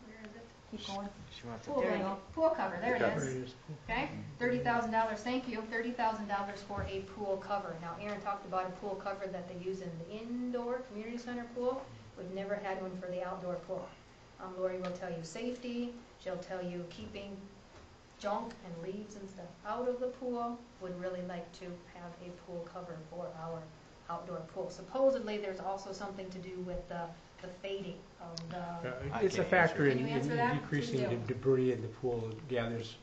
where is it? Keep going. She wants Pool There you blanket, go. pool cover, there it is. Okay, $30,000, thank you, $30,000 for a pool cover. Now, Aaron talked about a pool cover that they use in the indoor community center pool. We've never had one for the outdoor pool. Lori will tell you safety, she'll tell you keeping junk and leaves and stuff out of the pool. Would really like to have a pool cover for our outdoor pool. Supposedly, there's also something to do with the fading of the, It's a can't factor Can in you answer that? decreasing Please the do. debris in the pool gathers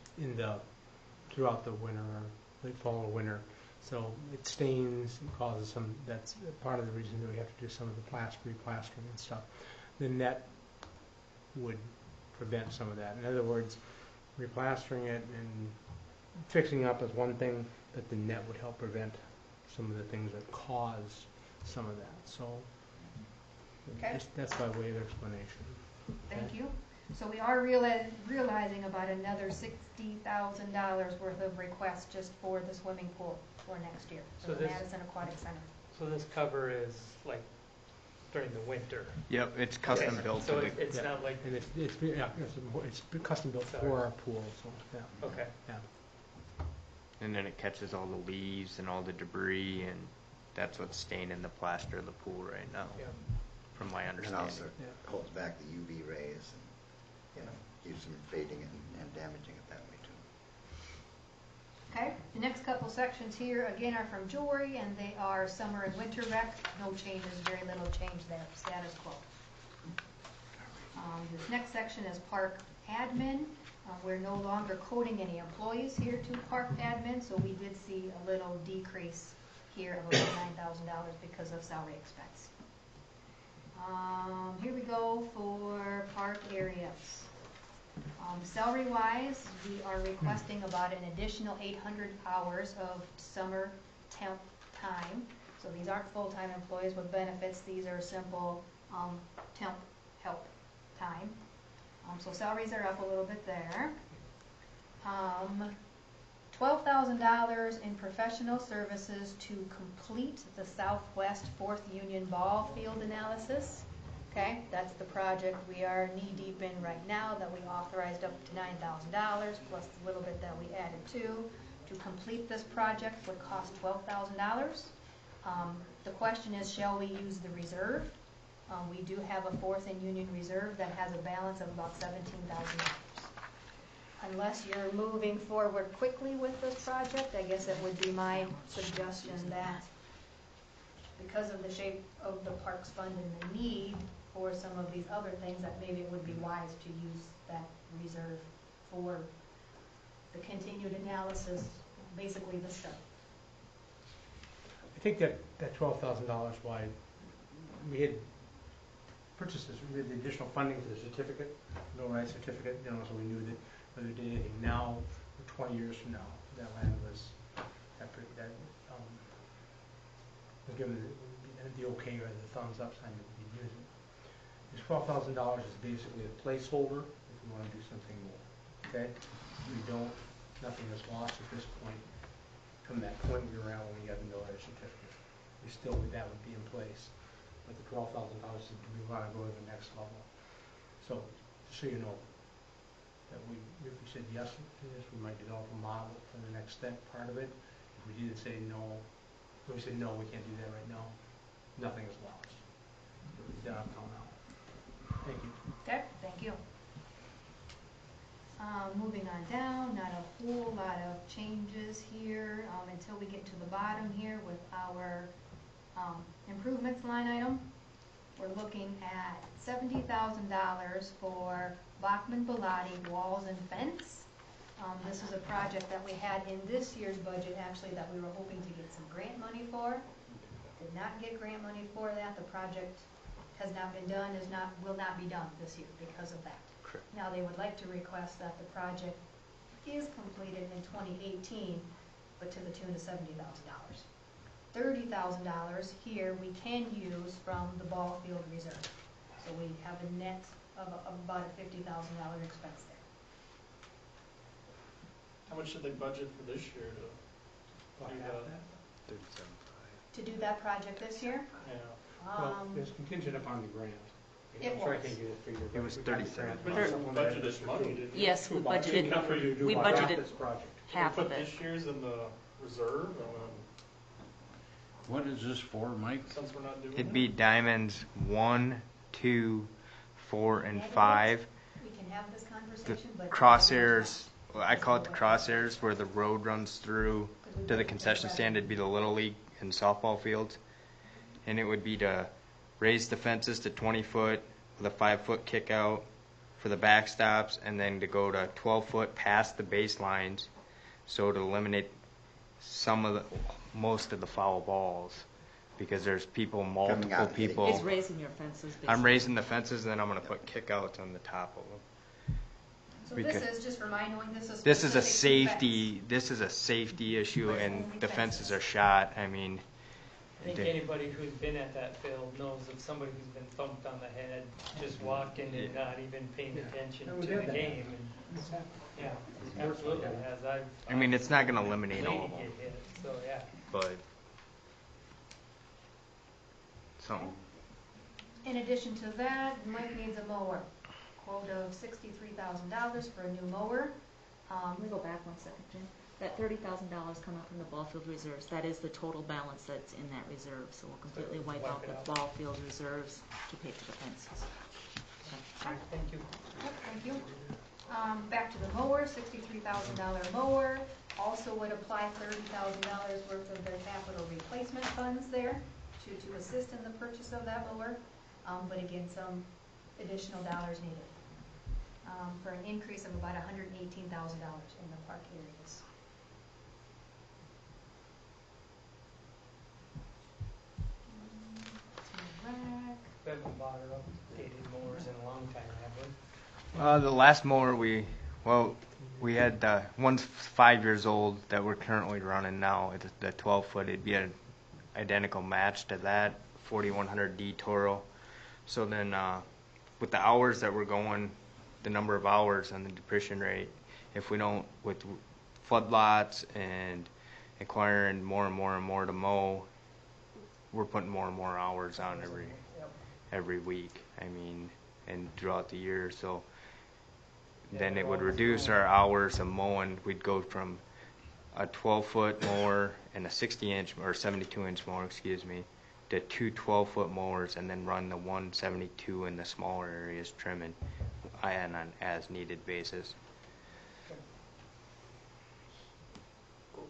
throughout the winter, or late fall or winter. So it stains and causes some, that's part of the reason that we have to do some of the replastering and stuff. The net would prevent some of that. In other words, replastering it and fixing up is one thing, but the net would help prevent some of the things that cause some of that. So Okay. that's by way of explanation. thank you. So we are realizing about another $60,000 worth of requests just for the swimming pool for next year, for So the this- Madison Aquatic Center. So this cover is like during the winter. Yep, it's custom Okay, built So to it's the, not like, And it's custom built Sorry. for our pool, so, yeah. okay. and then it catches all the leaves and all the debris, and that's what's staining the plaster of the pool right now, Yeah. from my And understanding. also holds back the UV rays and, keeps them fading and damaging it that way too. Okay, the next couple sections here, again, are from Jory, and they are summer and winter rec. No changes, very little change there, status quo. This next section is park admin. We're no longer coding any employees here to park admin, so we did see a little decrease here of about $9,000 because of salary expense. Here we go for park areas. Salary-wise, we are requesting about an additional 800 hours of summer temp time. So these aren't full-time employees with benefits, these are simple temp help time. So salaries are up a little bit there. $12,000 in professional services to complete the Southwest 4th Union Ball Field analysis. Okay, that's the project we are knee-deep in right now that we authorized up to $9,000 plus the little bit that we added to. To complete this project would cost $12,000. The question is, shall we use the reserve? We do have a 4th and Union Reserve that has a balance of about $17,000. Unless you're moving forward quickly with this project, I guess it would be my suggestion that because of the shape of the Parks Fund and the need for some of these other things, that maybe it would be wise to use that reserve for the continued analysis, basically the study. I think that $12,000, why we had purchased this, we had the additional funding for the certificate, no right certificate, so we knew that whether we did anything now or 20 years from now, that land was given the okay or the thumbs up sign that we could use it. This $12,000 is basically a placeholder if we want to do something more. Okay, nothing is lost at this point. From that point we were at when we got the no-right certificate, that would be in place. But the $12,000 is we want to go to the next level. So, just so you know, that if we said yes to this, we might develop a model for the next step part of it. If we did say no, if we said no, we can't do that right now, nothing is lost. It's done up till now. Thank you. Okay, thank you. Moving on down, not a whole lot of changes here until we get to the bottom here with our improvements line item. We're looking at $70,000 for Bachman Bellotti walls and fence. This is a project that we had in this year's budget, actually, that we were hoping to get some grant money for. Did not get grant money for that. The project has not been done, will not be done this year because of that. Correct. Now, they would like to request that the project is completed in 2018, but to the tune of $70,000. $30,000 here we can use from the ball field reserve. So we have a net of about a $50,000 expense there. How much did they budget for this year to do that? To do that project this year? Yeah. Well, it's contingent upon the grant. It I'm sure I was. can't get a figure. It was 37. But you budgeted money, didn't you? Yes, we budgeted, Enough for you to do we about half budgeted this project. half Put of it. this year's in the reserve, What is this for, Mike? since we're not doing It'd it? be diamonds 1, 2, 4, and 5. We can have this The conversation, but. crosshairs, well, I call it the crosshairs, where the road runs through to the concession stand. It'd be the Little League and softball fields. And it would be to raise the fences to 20 foot with a 5-foot kick out for the backstops, and then to go to 12 foot past the baselines, so to eliminate most of the foul balls, because there's multiple out and hitting. people. It's raising your fences, basically. I'm raising the fences, and then I'm going to put kickouts on the top of them. So because- this is, just for my knowing, this is. This is a specific to safety. fence. This is a safety issue, But and only the fences. fences are shot. I mean, I think anybody who's been at that field knows of somebody who's been thumped on the head, just walking and not even paying attention Yeah. to the game. And, yeah, absolutely has. I mean, it's not going to eliminate Lady all of them, get hit, so yeah. but something. In addition to that, Mike needs a mower. Quote of $63,000 for a new mower. Let me go back 1 second, Jim. That $30,000 coming from the ball field reserves, that is the total balance that's in that reserve. So we'll completely wipe out the ball field reserves to pay for the fences. Okay, sorry. Thank you. Yep, thank you. Back to the mower, $63,000 mower. Also would apply $30,000 worth of the capital replacement funds there to assist in the purchase of that mower. But again, some additional dollars needed for an increase of about $118,000 in the park areas. Bed and bottom. updated mowers in a long time, have we? The last mower we had one's 5 years old that we're currently running now. It's the 12-foot. It'd be an identical match to that 4100D Toro. So then, with the hours that we're going, the number of hours and the depreciation rate, if we don't with floodlots and acquiring more and more and more to mow, we're putting more and more hours on every week. I mean, and throughout the year. So then it would reduce our hours of mowing. We'd go from a 12-foot mower and a 60-inch or 72-inch mower, excuse me, to two 12-foot mowers, and then run the 172 in the smaller areas trimming on an as-needed basis.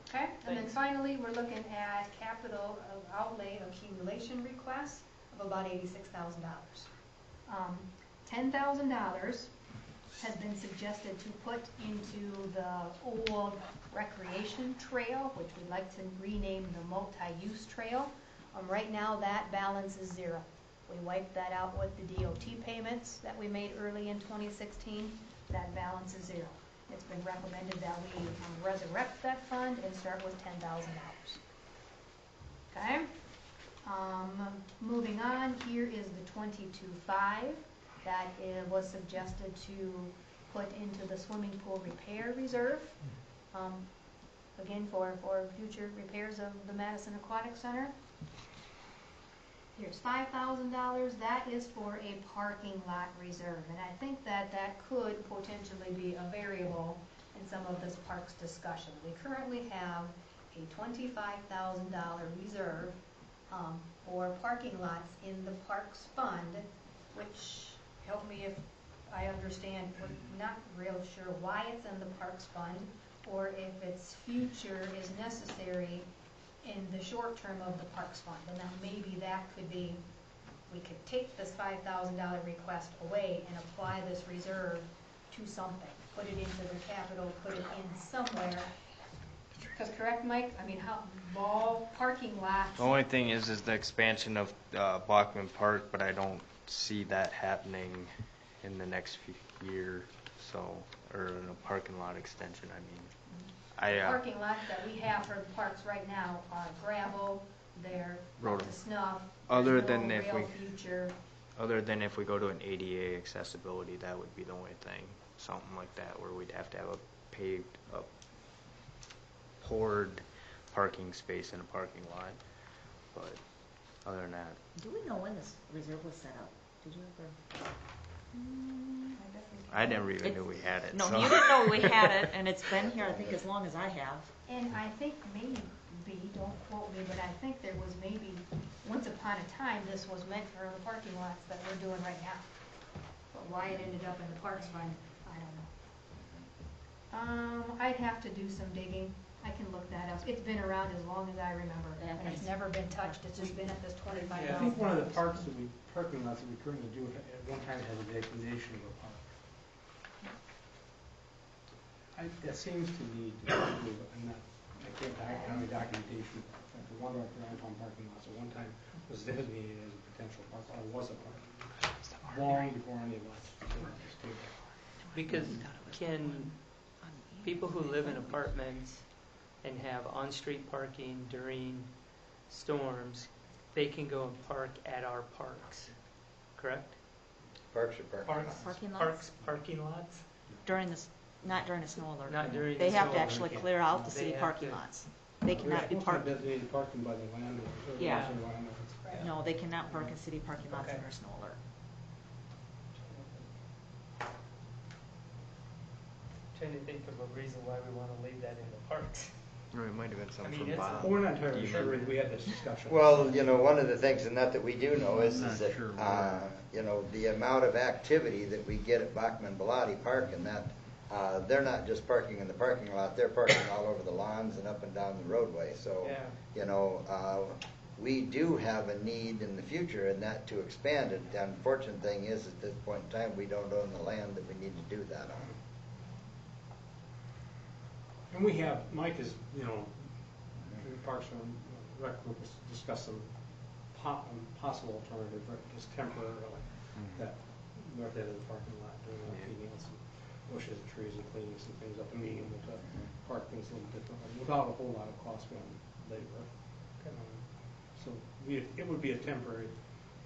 Okay, and then finally, we're looking at capital outlay accumulation requests of about $86,000. $10,000 has been suggested to put into the old recreation trail, which we'd like to rename the multi-use trail. Right now, that balance is zero. We wiped that out with the DOT payments that we made early in 2016. That balance is zero. It's been recommended that we resurrect that fund and start with $10,000. Okay? Moving on, here is the 22.5 that was suggested to put into the swimming pool repair reserve. Again, for future repairs of the Madison Aquatic Center. Here's $5,000. That is for a parking lot reserve, and I think that could potentially be a variable in some of this parks discussion. We currently have a $25,000 reserve for parking lots in the parks fund, which, help me if I understand, we're not real sure why it's in the parks fund, or if its future is necessary in the short term of the parks fund. And then maybe that could be, we could take this $5,000 request away and apply this reserve to something. Put it into the capital, put it in somewhere. Because correct, Mike? I mean, how, mall, parking lots. The only thing is the expansion of Bachman Park, but I don't see that happening in the next year, so, or in a parking lot extension, I mean. The parking lots that we have for the parks right now are gravel, they're up to snuff, Other there's than no if real future. Other than if we go to an ADA accessibility, that would be the only thing, something like that, where we'd have to have a poured parking space in a parking lot. But other than that, Do we know when this reserve was set up? Did you ever? I never even knew we had it. No, so. you didn't know we had it, and it's been here, I think, as long as I have. And I think maybe, don't quote me, but I think there was maybe, once upon a time, this was meant for the parking lots that we're doing right now. But why it ended up in the parks fund, I don't know. I'd have to do some digging. I can look that up. It's been around as long as I remember, and it's never been touched. It's just been at this $25,000. I think one of the parking lots that we currently do at one time has a designation of a park. That seems to me to be, I can't have any documentation. The one right there on parking lots at one time was designated as a potential park, or was a park, long before any of us did. Because can people who live in apartments and have on-street parking during storms, they can go and park at our parks, correct? Parks or parking lots? Parking lots? Parks, parking lots? Not during a snow alert. Not during They the have snow to alert. actually clear out the They city have parking to- lots. They cannot be parked. Designated parking by the landlord. Yeah. Right. No, they cannot park in city parking lots Okay. under snow alert. Trying to think of a reason why we want to leave that in the parks. Or it might have been something I mean, from it's- Bob. Well, we're not entirely Do you sure. remember? We had this discussion. Well, one of the things, and not that we do know, is I'm not that, sure the amount of activity that we get at Bachman Bellotti Park, and that they're not just parking in the parking lot, they're parking all over the lawns and up and down the roadway. So, Yeah. we do have a need in the future in that to expand it. The unfortunate thing is, at this point in time, we don't own the land that we need to do that on. And we have, Mike is, the Parks and Rec group has discussed some possible alternative, just temporarily. that north end of the parking lot, doing feeding out some bushes and trees and cleaning some things up and being able to park things a little differently without a whole lot of cost beyond labor. So it would be a temporary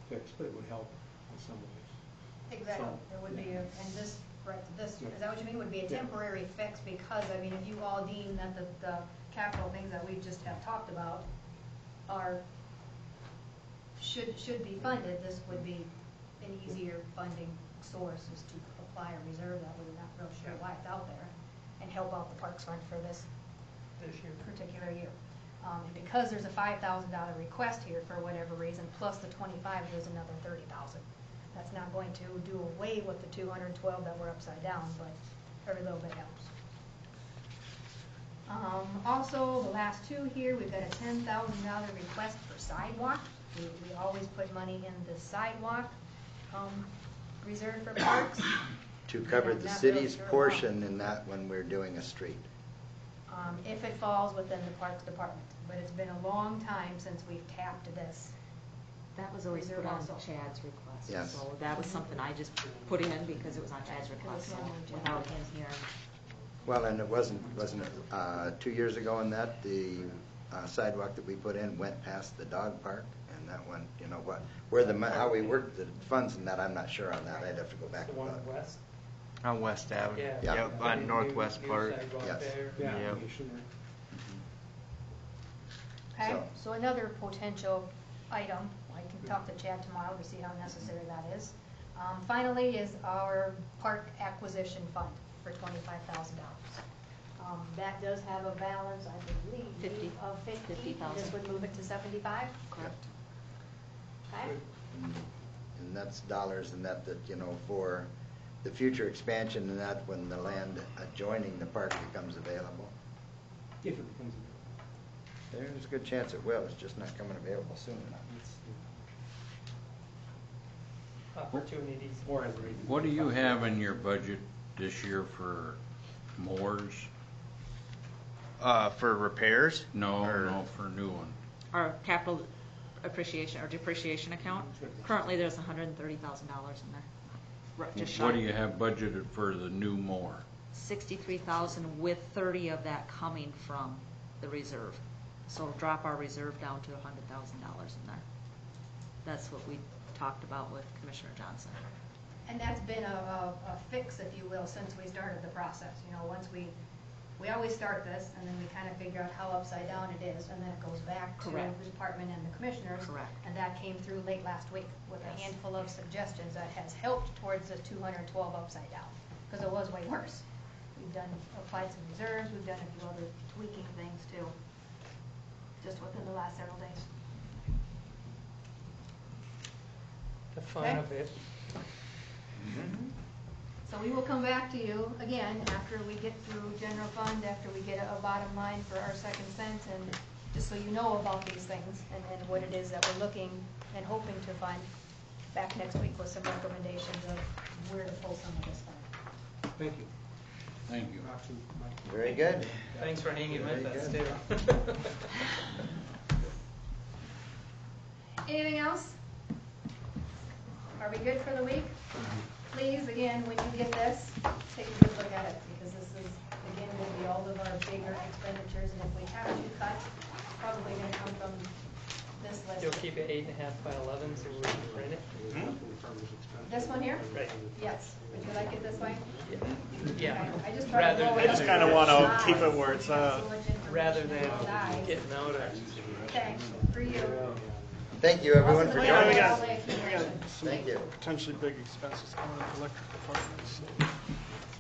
fix, but it would help in some ways. Exactly, So, there would be, and this, right, this, Yeah. is that what you mean, would be a temporary fix, because, I mean, if you all deem that the capital things that we just have talked about should be funded, this would be an easier funding source, is to apply a reserve that we're not real sure why it's out there, and help out the Parks Fund for this year. particular year. And because there's a $5,000 request here for whatever reason, plus the 25, there's another 30,000. That's not going to do away with the 212 that were upside down, but every little bit helps. Also, the last two here, we've got a $10,000 request for sidewalk. We always put money in the sidewalk reserved for parks. To cover the Not city's real sure portion in that when we're doing a street. If it falls within the Parks Department. But it's been a long time since we've tapped this. That was always Reserve put on also. Chad's request. Yes. So that was something I just put in because it was on Chad's request, so without him here. Well, and it wasn't it 2 years ago in that, the sidewalk that we put in went past the dog park, and that one, you know, how we worked the funds and that, I'm not sure on that, I'd have to go back The and one look. west? On West Avenue. Yeah. Yep, on Northwest New Park. sidewalk Yes. there. Yeah. Yep. Okay, So- so another potential item, I can talk to Chad tomorrow to see how necessary that is. Finally is our park acquisition fund for $25,000. That does have a balance, I believe, 50. of 50. 50,000. This would move it to 75. Correct. Okay. And that's dollars and that, you know, for the future expansion and that when the land adjoining the park becomes available. If it becomes available. There's a good chance it will, it's just not coming available soon enough. Opportunities. Or as raising. What do you have in your budget this year for mowers? For repairs? No, Or- no, for new one. Our capital appreciation or depreciation account, currently there's $130,000 in there. Just What shy. do you have budgeted for the new mower? 63,000 with 30 of that coming from the reserve. So it'll drop our reserve down to $100,000 in there. That's what we talked about with Commissioner Johnson. And that's been a fix, if you will, since we started the process. You know, once we always start this, and then we kind of figure out how upside down it is, and then it goes back to Correct. the department and the commissioners. Correct. And that came through late last week with a Yes. handful of suggestions that has helped towards the 212 upside down, because it was way worse. We've applied some reserves, we've done a few other tweaking things too, just within the last several days. The fun Okay. of it. So we will come back to you again after we get through general fund, after we get a bottom line for our second cent, and just so you know about these things and what it is that we're looking and hoping to fund back next week with some recommendations of where to pull some of this from. Thank you. Thank you. Very good. Thanks for hanging with Very us good. too. Anything else? Are we good for the week? Please, again, when you get this, take a good look at it, because this is, again, will be all of our bigger expenditures, and if we have to cut, it's probably gonna come from this list. You'll keep it 8.5 by 11 so we can print it? This one here? Right. Yes. Would you like it this way? Yeah. I just try to Rather blow than- it I just up kind of to want the to keep it size, where it's so we have so much information Rather on than both sides. getting out of. Okay, for you. Thank you, everyone, Also, for the Yeah, we joining got, us. all the we got accumulation. some Thank you. potentially big expenses coming in the electric department. So